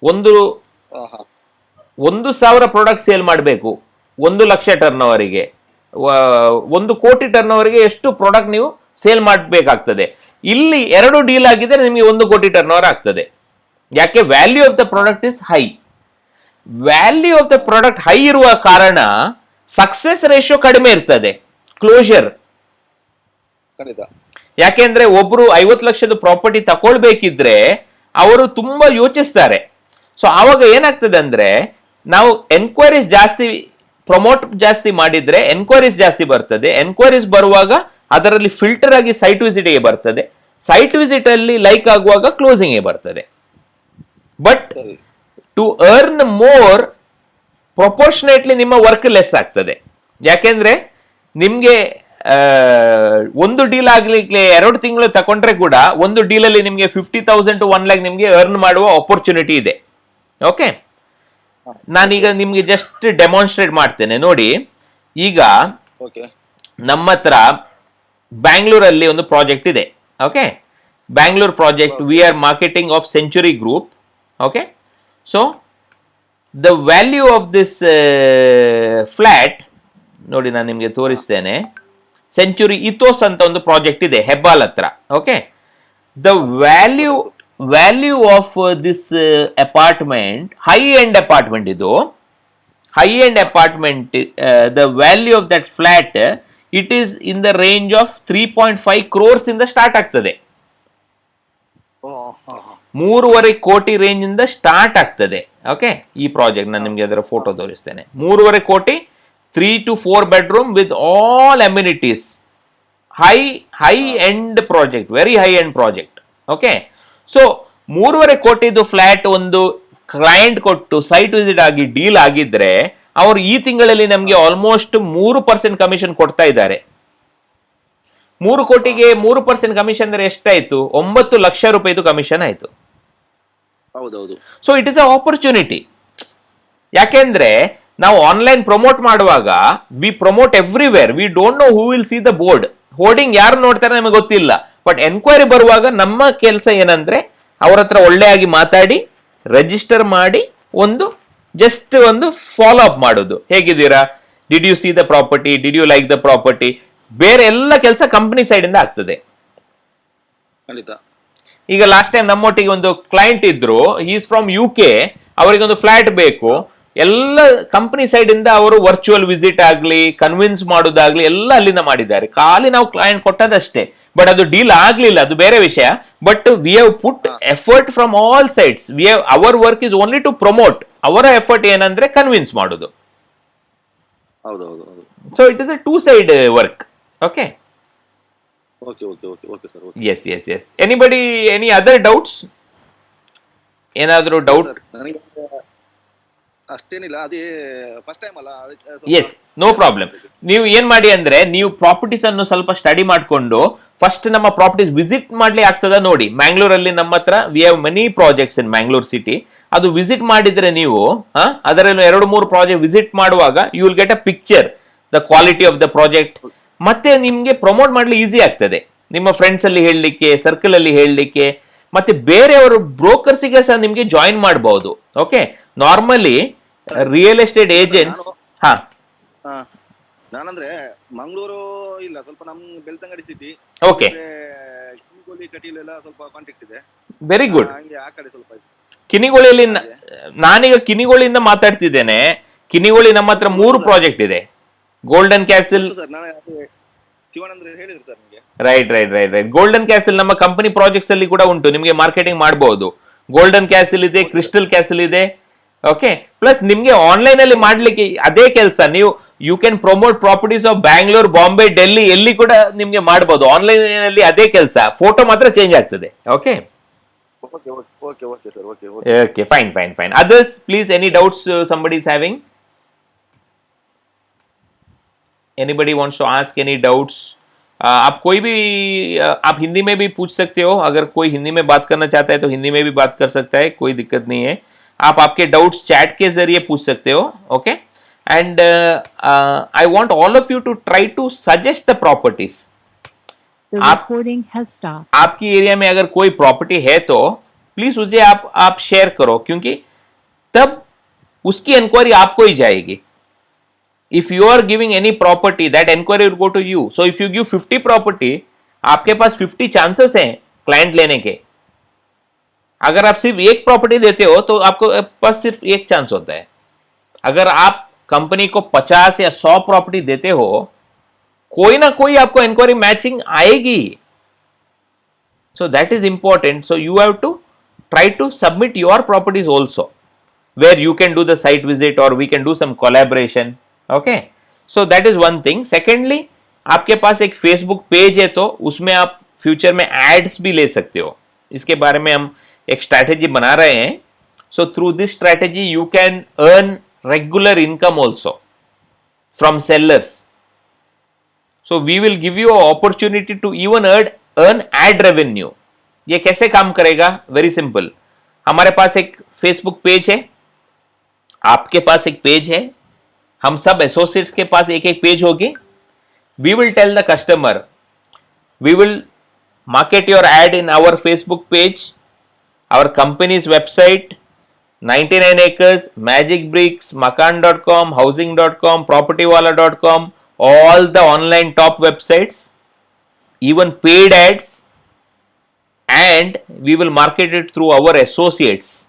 1,000 ಪ್ರಾಡಕ್ಟ್ ಸೇಲ್ ಮಾಡಬೇಕು 1 ಲಕ್ಷ ಟರ್ನ್ ಓವರಿಗೆ. 1 ಕೋಟಿ ಟರ್ನ್ ಓವರ್ಗೆ ಎಷ್ಟು ಪ್ರಾಡಕ್ಟ್ ನೀವು ಸೇಲ್ ಮಾಡಬೇಕಾಗ್ತದೆ. ಇಲ್ಲಿ 2 ಡೀಲ್ ಆಗಿದ್ರೆ ನಿಮಗೆ 1 ಕೋಟಿ ಟರ್ನ್ ಓವರ್ ಆಗ್ತದೆ. ಯಾಕೆ? Value of the product is high. Value of the product high ಇರುವ ಕಾರಣ ಸಕ್ಸೆಸ್ ರೇಷಿಯೋ ಕಡಿಮೆ ಇರ್ತದೆ, ಕ್ಲೋಷರ್. ಯಾಕೆಂದ್ರೆ ಒಬ್ರು 50 ಲಕ್ಷದ ಪ್ರಾಪರ್ಟಿ ತಗೊಳ್ಬೇಕಿದ್ರೆ ಅವರು ತುಂಬಾ ಯೋಚಿಸ್ತಾರೆ. ಸೊ ಆವಾಗ ಏನಾಗ್ತದೆ ಅಂದ್ರೆ, ನಾವು ಎನ್ಕ್ವೈರೀಸ್ ಜಾಸ್ತಿ ಪ್ರಮೋಟ್ ಜಾಸ್ತಿ ಮಾಡಿದ್ರೆ ಎನ್ಕ್ವೈರೀಸ್ ಜಾಸ್ತಿ ಬರ್ತದೆ. ಎನ್ಕ್ವೈರೀಸ್ ಬರುವಾಗ ಅದರಲ್ಲಿ ಫಿಲ್ಟರ್ ಆಗಿ ಸೈಟ್ ವಿಸಿಟ್ಗೆ ಬರ್ತದೆ. ಸೈಟ್ ವಿಸಿಟ್ ಅಲ್ಲಿ ಲೈಕ್ ಆಗುವಾಗ ಕ್ಲೋಸಿಂಗ್ ಬರ್ತದೆ. ಬಟ್ ಟು ಅರ್ನ್ ಮೋರ್ ಪ್ರೊಪೋರ್ಷನೇಟ್ಲಿ ನಿಮ್ಮ ವರ್ಕ್ ಲೆಸ್ ಆಗ್ತದೆ. ಯಾಕೆಂದ್ರೆ ನಿಮ್ಗೆ ಒಂದು ಡೀಲ್ ಆಗ್ಲಿಕ್ಕೆ 2 ತಿಂಗಳು ತಗೊಂಡ್ರೆ ಕೂಡ ಒಂದು ಡೀಲಲ್ಲಿ ನಿಮ್ಗೆ 50,000 to 1 lakh ನಿಮ್ಗೆ ಅರ್ನ್ ಮಾಡುವ ಆಪರ್ಚುನಿಟಿ ಇದೆ. ಓಕೆ, ನಾನೀಗ ನಿಮ್ಗೆ ಜಸ್ಟ್ ಡೆಮಾನ್ಸ್ಟ್ರೇಟ್ ಮಾಡ್ತೇನೆ ನೋಡಿ. ಈಗ ನಮ್ಮ ಹತ್ರ ಬ್ಯಾಂಗ್ಳೂರಲ್ಲಿ ಒಂದು ಪ್ರಾಜೆಕ್ಟ್ ಇದೆ. Okay, Bangalore project we are marketing of century group. Okay, so the value of this flat ನೋಡಿ, ನಾನು ನಿಮಗೆ ತೋರಿಸ್ತೇನೆ. ಸೆಂಚುರಿ ಇಥೋಸ್ ಅಂತ ಒಂದು ಪ್ರಾಜೆಕ್ಟ್ ಇದೆ ಹೆಬ್ಬಾಲ್ ಹತ್ರ. Okay, the value of this apartment, high end apartment ಇದು, high end apartment, the value of that flat it is in the range of 3.5 crores ಇಂದ ಸ್ಟಾರ್ಟ್ ಆಗ್ತದೆ. 3.5 ಕೋಟಿ ರೇಂಜ್ ಇಂದ ಸ್ಟಾರ್ಟ್ ಆಗ್ತದೆ. ಓಕೆ, ಈ ಪ್ರಾಜೆಕ್ಟ್ ನಾನು ನಿಮಗೆ ಅದರ ಫೋಟೋ ತೋರಿಸ್ತೇನೆ. 3.5 ಕೋಟಿ, 3 to 4 bedroom with all amenities, high end project, very high end project. Okay, so 3.5 ಕೋಟಿದು ಫ್ಲಾಟ್ ಒಂದು ಕ್ಲೈಂಟ್ ಕೊಟ್ಟು ಸೈಟ್ ವಿಸಿಟ್ ಆಗಿ ಡೀಲ್ ಆಗಿದ್ರೆ ಅವರು ಈ ತಿಂಗಳಲ್ಲಿ ನಮಗೆ ಆಲ್ಮೋಸ್ಟ್ 3% ಕಮಿಷನ್ ಕೊಡ್ತಾ ಇದ್ದಾರೆ. 3 ಕೋಟಿಗೆ 3% ಕಮಿಷನ್ ಅಂದ್ರೆ ಎಷ್ಟಾಯ್ತು? 9 ಲಕ್ಷ ರೂಪಾಯಿದು ಕಮಿಷನ್ ಆಯ್ತು.
ಹೌದೌದು.
So it is a opportunity. ಯಾಕೆಂದ್ರೆ ನಾವು ಆನ್ಲೈನ್ ಪ್ರಮೋಟ್ ಮಾಡುವಾಗ we promote everywhere, we don't know who will see the board. Hoarding ಯಾರು ನೋಡ್ತಾರೆ ನಮಗೆ ಗೊತ್ತಿಲ್ಲ. ಬಟ್ ಎನ್ಕ್ವೈರಿ ಬರುವಾಗ ನಮ್ಮ ಕೆಲಸ ಏನಂದ್ರೆ ಅವ್ರ ಹತ್ರ ಒಳ್ಳೆಯಾಗಿ ಮಾತಾಡಿ ರಿಜಿಸ್ಟರ್ ಮಾಡಿ ಒಂದು ಜಸ್ಟ್ ಒಂದು ಫಾಲೋ ಅಪ್ ಮಾಡೋದು. ಹೇಗಿದ್ದೀರಾ, did you see the property, did you like the property, ಬೇರೆ ಎಲ್ಲ ಕೆಲಸ ಕಂಪನಿ ಸೈಡ್ ಇಂದ ಆಗ್ತದೆ.
ಖಂಡಿತ.
ಈಗ ಲಾಸ್ಟ್ ಟೈಮ್ ನಮ್ಮೊಟ್ಟಿಗೆ ಒಂದು ಕ್ಲೈಂಟ್ ಇದ್ರು, ಈಸ್ ಫ್ರಮ್ UK, ಅವರಿಗೆ ಒಂದು ಫ್ಲಾಟ್ ಬೇಕು. ಎಲ್ಲ ಕಂಪನಿ ಸೈಡ್ ಇಂದ ಅವರು ವರ್ಚುವಲ್ ವಿಸಿಟ್ ಆಗ್ಲಿ ಕನ್ವಿನ್ಸ್ ಮಾಡೋದಾಗ್ಲಿ ಎಲ್ಲ ಅಲ್ಲಿಂದ ಮಾಡಿದ್ದಾರೆ. ಖಾಲಿ ನಾವು ಕ್ಲೈಂಟ್ ಕೊಟ್ಟದಷ್ಟೇ, ಬಟ್ ಅದು ಡೀಲ್ ಆಗ್ಲಿಲ್ಲ, ಅದು ಬೇರೆ ವಿಷಯ. But we have put effort from all sides. We have our work is only to promote. ಅವರ ಎಫರ್ಟ್ ಏನಂದ್ರೆ ಕನ್ವಿನ್ಸ್ ಮಾಡೋದು.
ಹೌದೌದು.
So it is a 2 side work. Okay,
okay sir.
Yes. Anybody, any other doubts? ಏನಾದರೂ doubt?
ನನಗೆ ಅಷ್ಟೇನಿಲ್ಲ, ಅದೇ first time ಅಲ್ಲ.
Yes, no problem. ನೀವು ಏನ್ ಮಾಡಿ ಅಂದ್ರೆ ನೀವು ಪ್ರಾಪರ್ಟೀಸ್ ಅನ್ನು ಸ್ವಲ್ಪ ಸ್ಟಡಿ ಮಾಡ್ಕೊಂಡು ಫಸ್ಟ್ ನಮ್ಮ ಪ್ರಾಪರ್ಟೀಸ್ ವಿಸಿಟ್ ಮಾಡ್ಲಿ ಆಗ್ತದ ನೋಡಿ. ಮ್ಯಾಂಗ್ಳೂರಲ್ಲಿ ನಮ್ಮ ಹತ್ರ we have many projects in Mangalore city. ಅದು ವಿಸಿಟ್ ಮಾಡಿದ್ರೆ ನೀವು ಅದರಲ್ಲಿ 2-3 ಪ್ರಾಜೆಕ್ಟ್ ವಿಸಿಟ್ ಮಾಡುವಾಗ you will get a picture the quality of the project. ಮತ್ತೆ ನಿಮ್ಗೆ ಪ್ರಮೋಟ್ ಮಾಡ್ಲಿ ಈಸಿ ಆಗ್ತದೆ, ನಿಮ್ಮ ಫ್ರೆಂಡ್ಸ್ ಅಲ್ಲಿ ಹೇಳಲಿಕ್ಕೆ, ಸರ್ಕಲ್ ಅಲ್ಲಿ ಹೇಳಲಿಕ್ಕೆ, ಮತ್ತೆ ಬೇರೆಯವರು ಬ್ರೋಕರ್ಸಿಗೆ ಸಹ ನಿಮ್ಗೆ ಜಾಯಿನ್ ಮಾಡಬಹುದು. Okay, normally real estate agents.
ನಾನಂದ್ರೆ ಮಂಗಳೂರು ಇಲ್ಲ, ಸ್ವಲ್ಪ ನಮ್ ಬೆಳ್ತಂಗಡಿ ಸಿಟಿ,
ಓಕೆ,
ಕಿನಿಗೋಳಿ ಕಟೀಲೆಲ್ಲ ಸ್ವಲ್ಪ ಕಾಂಟ್ಯಾಕ್ಟ್ ಇದೆ.
Very good.
ಹಂಗೆ ಆ ಕಡೆ ಸ್ವಲ್ಪ
ಕಿನಿಗೋಳಿಯಲ್ಲಿ ನಾನೀಗ ಕಿನಿಗೋಳಿಯಿಂದ ಮಾತಾಡ್ತಿದ್ದೇನೆ. ಕಿನಿಗೋಳಿ ನಮ್ಮ ಹತ್ರ 3 ಪ್ರಾಜೆಕ್ಟ್ ಇದೆ. ಗೋಲ್ಡನ್ ಕ್ಯಾಸಲ್,
ಸರ್ ನಾನು ಶಿವಾನಂದ್ರ ಹೇಳಿದ್ರು ಸರ್ ನಿಮಗೆ.
ರೈಟ್. ಗೋಲ್ಡನ್ ಕ್ಯಾಸಲ್ ನಮ್ಮ ಕಂಪನಿ ಪ್ರಾಜೆಕ್ಟ್ಸ್ ಅಲ್ಲಿ ಕೂಡ ಉಂಟು, ನಿಮಗೆ ಮಾರ್ಕೆಟಿಂಗ್ ಮಾಡಬಹುದು. ಗೋಲ್ಡನ್ ಕ್ಯಾಸಲ್ ಇದೆ, ಕ್ರಿಸ್ಟಲ್ ಕ್ಯಾಸಲ್ ಇದೆ. ಓಕೆ, ಪ್ಲಸ್ ನಿಮ್ಗೆ ಆನ್ಲೈನ್ ಅಲ್ಲಿ ಮಾಡ್ಲಿಕ್ಕೆ ಅದೇ ಕೆಲಸ. ನೀವು you can promote properties of Bangalore, Bombay, Delhi, ಎಲ್ಲಿ ಕೂಡ ನಿಮ್ಗೆ ಮಾಡಬಹುದು. ಆನ್ಲೈನ್ ಅಲ್ಲಿ ಅದೇ ಕೆಲಸ, ಫೋಟೋ ಮಾತ್ರ ಚೇಂಜ್ ಆಗ್ತದೆ. Okay
sir.
Okay, fine. Others, please, any doubts somebody is having? Anybody wants to ask any doubts? आप कोई भी आप हिंदी में भी पूछ सकते हो. अगर कोई हिंदी में बात करना चाहता है तो हिंदी में भी बात कर सकता है, कोई दिक्कत नहीं है. आप आपके डाउट्स चैट के जरिए पूछ सकते हो. Okay, and I want all of you to try to suggest the properties.
The recording has stopped.
आपकी एरिया में अगर कोई प्रॉपर्टी है तो प्लीज उसे आप शेयर करो, क्योंकि तब उसकी इंक्वायरी आपको ही जाएगी. If you are giving any property, that inquiry will go to you. So if you give 50 property, आपके पास 50 chances हैं क्लाइंट लेने के. अगर आप सिर्फ एक प्रॉपर्टी देते हो तो आपको पास सिर्फ एक चांस होता है. अगर आप कंपनी को 50 या 100 प्रॉपर्टी देते हो, कोई ना कोई आपको इंक्वायरी मैचिंग आएगी. So that is important. So you have to try to submit your properties also, where you can do the site visit or we can do some collaboration. Okay, so that is one thing. Secondly, आपके पास एक Facebook page है तो उसमें आप future में ads भी ले सकते हो. इसके बारे में हम एक स्ट्रैटेजी बना रहे हैं. So through this strategy you can earn regular income also from sellers. So we will give you an opportunity to even earn ad revenue. ये कैसे काम करेगा? Very simple. हमारे पास एक फेसबुक पेज है, आपके पास एक पेज है, हम सब एसोसिएट्स के पास एक एक पेज होगी. We will tell the customer, we will market your ad in our Facebook page, our company's website, 99 acres, Magic Bricks, Makan.com, Housing.com, Propertywala.com, all the online top websites, even paid ads, and we will market it through our associates.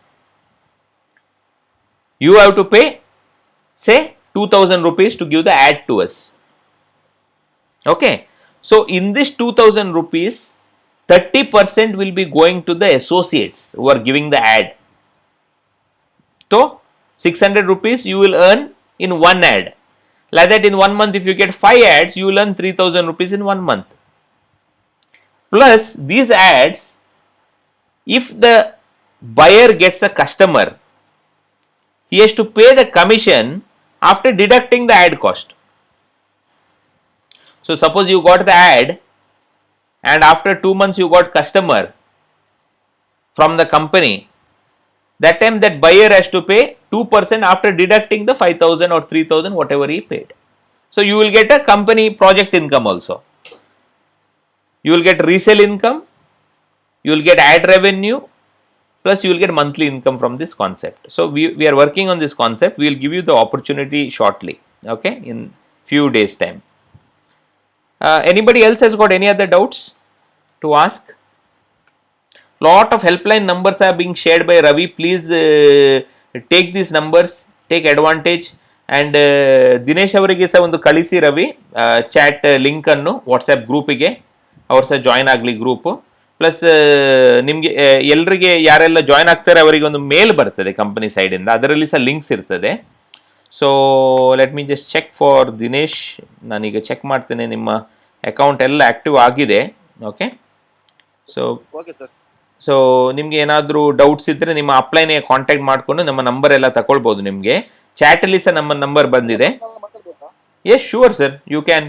You have to pay, say, 2000 rupees to give the ad to us. Okay. So in this 2000 rupees, 30% will be going to the associates who are giving the ad. So 600 rupees you will earn in one ad. Like that, in 1 month, if you get 5 ads, you will earn 3000 rupees in 1 month. Plus these ads, if the buyer gets a customer, he has to pay the commission after deducting the ad cost. So suppose you got the ad and after 2 months you got customer from the company, that time that buyer has to pay 2% after deducting the 5000 or 3000 whatever he paid. So you will get a company project income also. You will get resale income, you will get ad revenue, plus you will get monthly income from this concept. So we are working on this concept. We will give you the opportunity shortly, okay, in few days time. Anybody else has got any other doubts to ask? Lot of helpline numbers are being shared by Ravi. Please take these numbers, take advantage. And Dinesh ಅವರಿಗೆ ಸಹ ಒಂದು ಕಳಿಸಿ Ravi chat link ಅನ್ನು WhatsApp ಗ್ರೂಪಿಗೆ, ಅವ್ರು ಸಹ join ಆಗಲಿ group. Plus ನಿಮಗೆ ಎಲ್ಲರಿಗೆ ಯಾರೆಲ್ಲ ಜಾಯ್ನ್ ಆಗ್ತಾರೆ ಅವರಿಗೆ ಒಂದು ಮೇಲ್ ಬರ್ತದೆ ಕಂಪನಿ ಸೈಡಿಂದ, ಅದರಲ್ಲಿ ಸಹ ಲಿಂಕ್ಸ್ ಇರ್ತದೆ. So let me just check for Dinesh. ನಾನೀಗ ಚೆಕ್ ಮಾಡ್ತೇನೆ ನಿಮ್ಮ ಅಕೌಂಟ್ ಎಲ್ಲ ಆ್ಯಕ್ಟಿವ್ ಆಗಿದೆ. Okay, so
okay sir.
So ನಿಮಗೆ ಏನಾದರೂ ಡೌಟ್ಸ್ ಇದ್ದರೆ ನಿಮ್ಮ ಅಪ್ಲೈನೇ ಕಾಂಟ್ಯಾಕ್ಟ್ ಮಾಡಿಕೊಂಡು ನಮ್ಮ ನಂಬರ್ ಎಲ್ಲ ತಗೊಳ್ಬೋದು. ನಿಮಗೆ ಚಾಟಲ್ಲಿ ಸಹ ನಮ್ಮ ನಂಬರ್ ಬಂದಿದೆ.
ಮಾತಾಡ್ಬೋದಾ?
Yes sure sir, you can,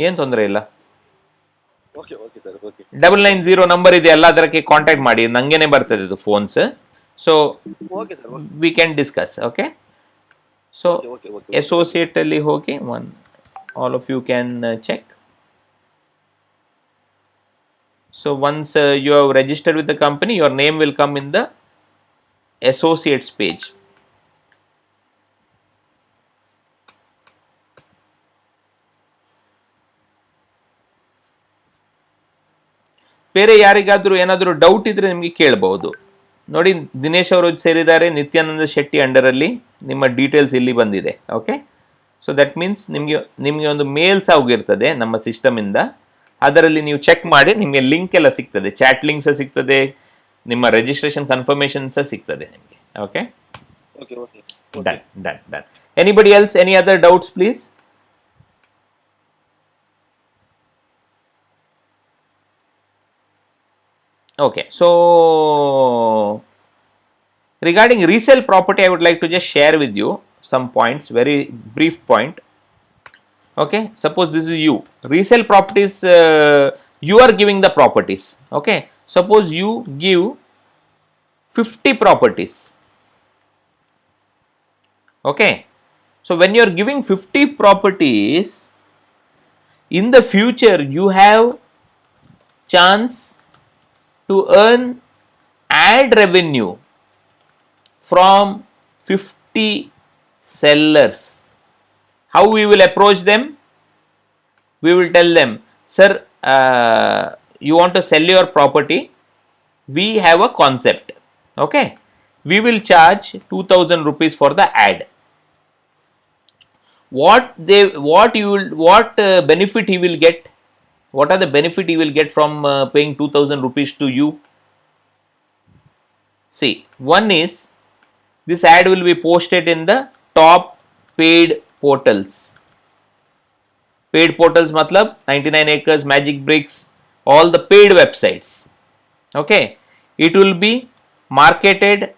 ಏನು ತೊಂದರೆ ಇಲ್ಲ.
Okay okay sir, okay.
990 number ಇದೆ ಅಲ್ಲ, ಅದಕ್ಕೆ ಕಾಂಟ್ಯಾಕ್ಟ್ ಮಾಡಿ, ನಂಗೇನೆ ಬರ್ತದೆ ಇದು phones. So
okay sir, okay.
We can discuss. Okay, so
okay okay.
Associate ಅಲ್ಲಿ ಹೋಗಿ all of you can check. So once you have registered with the company, your name will come in the associates page. ಬೇರೆ ಯಾರಿಗಾದರೂ ಏನಾದರೂ doubt ಇದ್ರೆ ನಿಮಗೆ ಕೇಳಬಹುದು. ನೋಡಿ, ದಿನೇಶ್ ಅವರು ಸೇರಿದ್ದಾರೆ ನಿತ್ಯಾನಂದ ಶೆಟ್ಟಿ ಅಂಡರಲ್ಲಿ. ನಿಮ್ಮ ಡೀಟೇಲ್ಸ್ ಇಲ್ಲಿ ಬಂದಿದೆ. ಓಕೆ, ಸೊ ದಟ್ ಮೀನ್ಸ್ ನಿಮಗೆ ಒಂದು ಮೇಲ್ ಸಹ ಹೋಗಿರ್ತದೆ ನಮ್ಮ ಸಿಸ್ಟಮಿಂದ. ಅದರಲ್ಲಿ ನೀವು ಚೆಕ್ ಮಾಡಿ ನಿಮಗೆ ಲಿಂಕ್ ಎಲ್ಲ ಸಿಗ್ತದೆ, ಚಾಟ್ ಲಿಂಕ್ ಸಹ ಸಿಗ್ತದೆ, ನಿಮ್ಮ ರಿಜಿಸ್ಟ್ರೇಷನ್ ಕನ್ಫರ್ಮೇಷನ್ ಸಹ ಸಿಗ್ತದೆ ನಿಮಗೆ. Okay,
okay okay.
Done done done. Anybody else, any other doubts please? Okay, so regarding resale property, I would like to just share with you some points, very brief point. Okay, suppose this is you. Resale properties, you are giving the properties. Okay, suppose you give 50 properties. Okay, so when you are giving 50 properties, in the future you have chance to earn ad revenue from 50 sellers. How we will approach them? We will tell them, sir, you want to sell your property? We have a concept. Okay, we will charge 2000 rupees for the ad. What benefit he will get? What are the benefit he will get from paying 2000 rupees to you? See, one is this ad will be posted in the top paid portals. Paid portals matlab 99 acres, Magic Bricks, all the paid websites. Okay, it will be marketed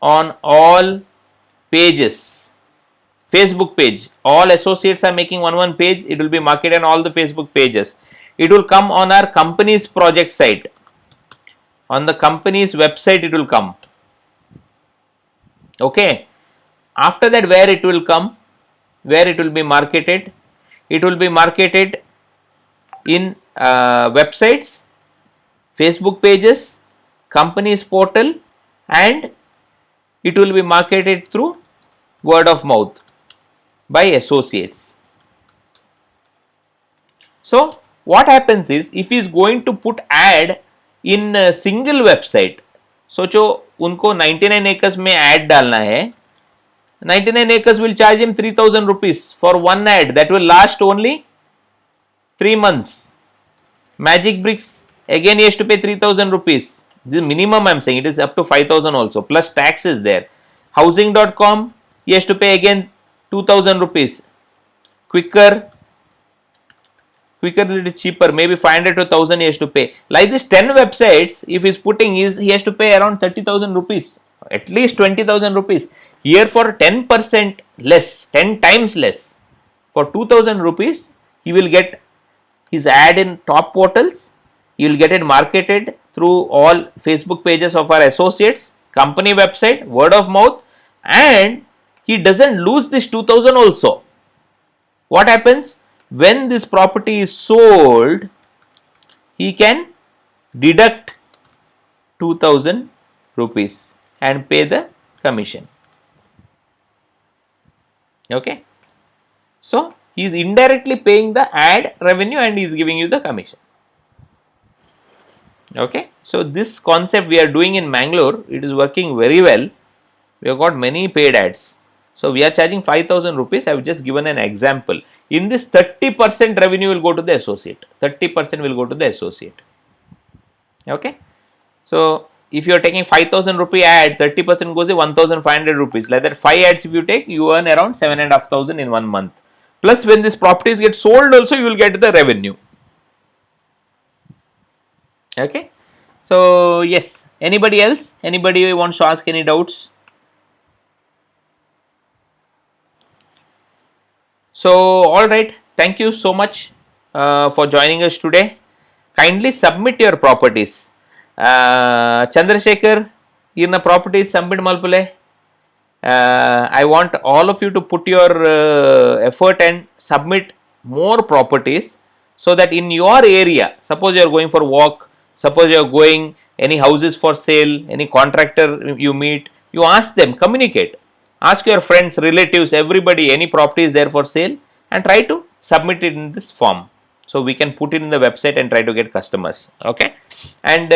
on all pages. Facebook page, all associates are making one page, it will be marketed on all the Facebook pages. It will come on our company's project site. On the company's website it will come. Okay, after that, where it will come, where it will be marketed? It will be marketed in websites, Facebook pages, company's portal, and it will be marketed through word of mouth by associates. So what happens is, if he is going to put ad in a single website, सोचो उनको 99 acres में ad डालना है, 99 acres will charge him 3000 rupees for one ad that will last only 3 months. Magic Bricks, again he has to pay 3000 rupees. This is minimum, I am saying. It is up to 5000 also, plus tax is there. Housing.com, he has to pay again 2000 rupees. Quicker a little cheaper, maybe 500 to 1000 he has to pay. Like this 10 websites, if he is putting, he has to pay around 30,000 rupees, at least 20,000 rupees. Here for 10% less, 10 times less, for 2000 rupees, he will get his ad in top portals. You will get it marketed through all Facebook pages of our associates, company website, word of mouth, and he doesn't lose this 2000 also. What happens? When this property is sold, he can deduct 2000 rupees and pay the commission. Okay. So he is indirectly paying the ad revenue and he is giving you the commission. Okay. So this concept we are doing in Mangalore, it is working very well. We have got many paid ads. So we are charging 5000 rupees. I have just given an example. In this, 30% revenue will go to the associate. 30% will go to the associate. Okay. So if you are taking 5000 rupee ad, 30% goes to 1500 rupees. Like that, 5 ads if you take, you earn around 7500 in 1 month. Plus, when this properties get sold, also you will get the revenue. Okay. So yes. Anybody else? Anybody wants to ask any doubts? So, all right, thank you so much for joining us today. Kindly submit your properties. Chandrasekhar, in properties submit malpule. I want all of you to put your effort and submit more properties, so that in your area, suppose you are going for walk, suppose you are going any houses for sale, any contractor you meet, you ask them, communicate. Ask your friends, relatives, everybody, any property is there for sale, and try to submit it in this form. So we can put it in the website and try to get customers. Okay. And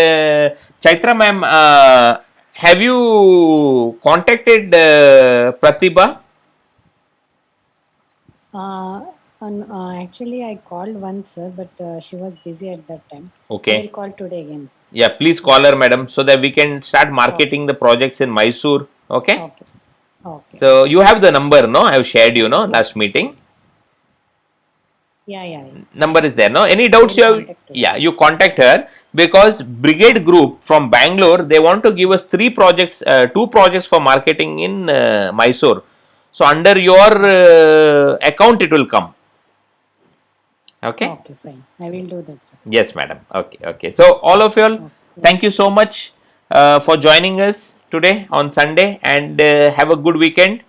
Chaitra ma'am, have you contacted Pratibha?
Actually, I called once, sir, but she was busy at that time.
Okay.
I will call today again, sir.
Yeah, please call her, madam, so that we can start marketing the projects in Mysore. Okay.
Okay. Okay.
So you have the number, no? I have shared you, no, last meeting.
Yeah.
Number is there, no? Any doubts you have?
Contact her.
Yeah, you contact her, because Brigade Group from Bangalore, they want to give us 2 projects for marketing in Mysore. So under your account it will come. Okay.
Okay, fine. I will do that, sir.
Yes, madam. Okay. So all of you all, thank you so much for joining us today on Sunday, and have a good weekend.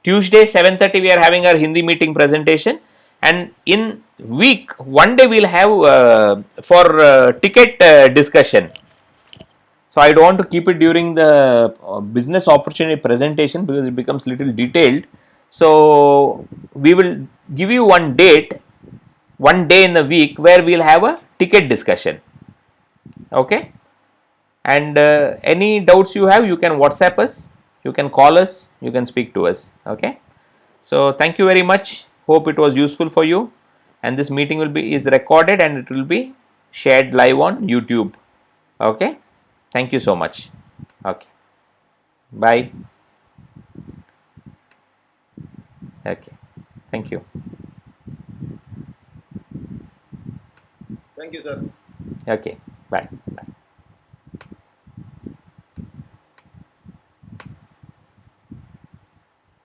Tuesday 7:30 we are having our Hindi meeting presentation, and in week one day we will have for ticket discussion. So I don't want to keep it during the business opportunity presentation, because it becomes little detailed. So we will give you one date, one day in the week, where we will have a ticket discussion. Okay. And any doubts you have, you can WhatsApp us, you can call us, you can speak to us. Okay. So thank you very much. Hope it was useful for you. And this meeting is recorded and it will be shared live on YouTube. Okay. Thank you so much. Okay. Bye. Okay. Thank you.
Thank you, sir.
Okay. Bye. Bye.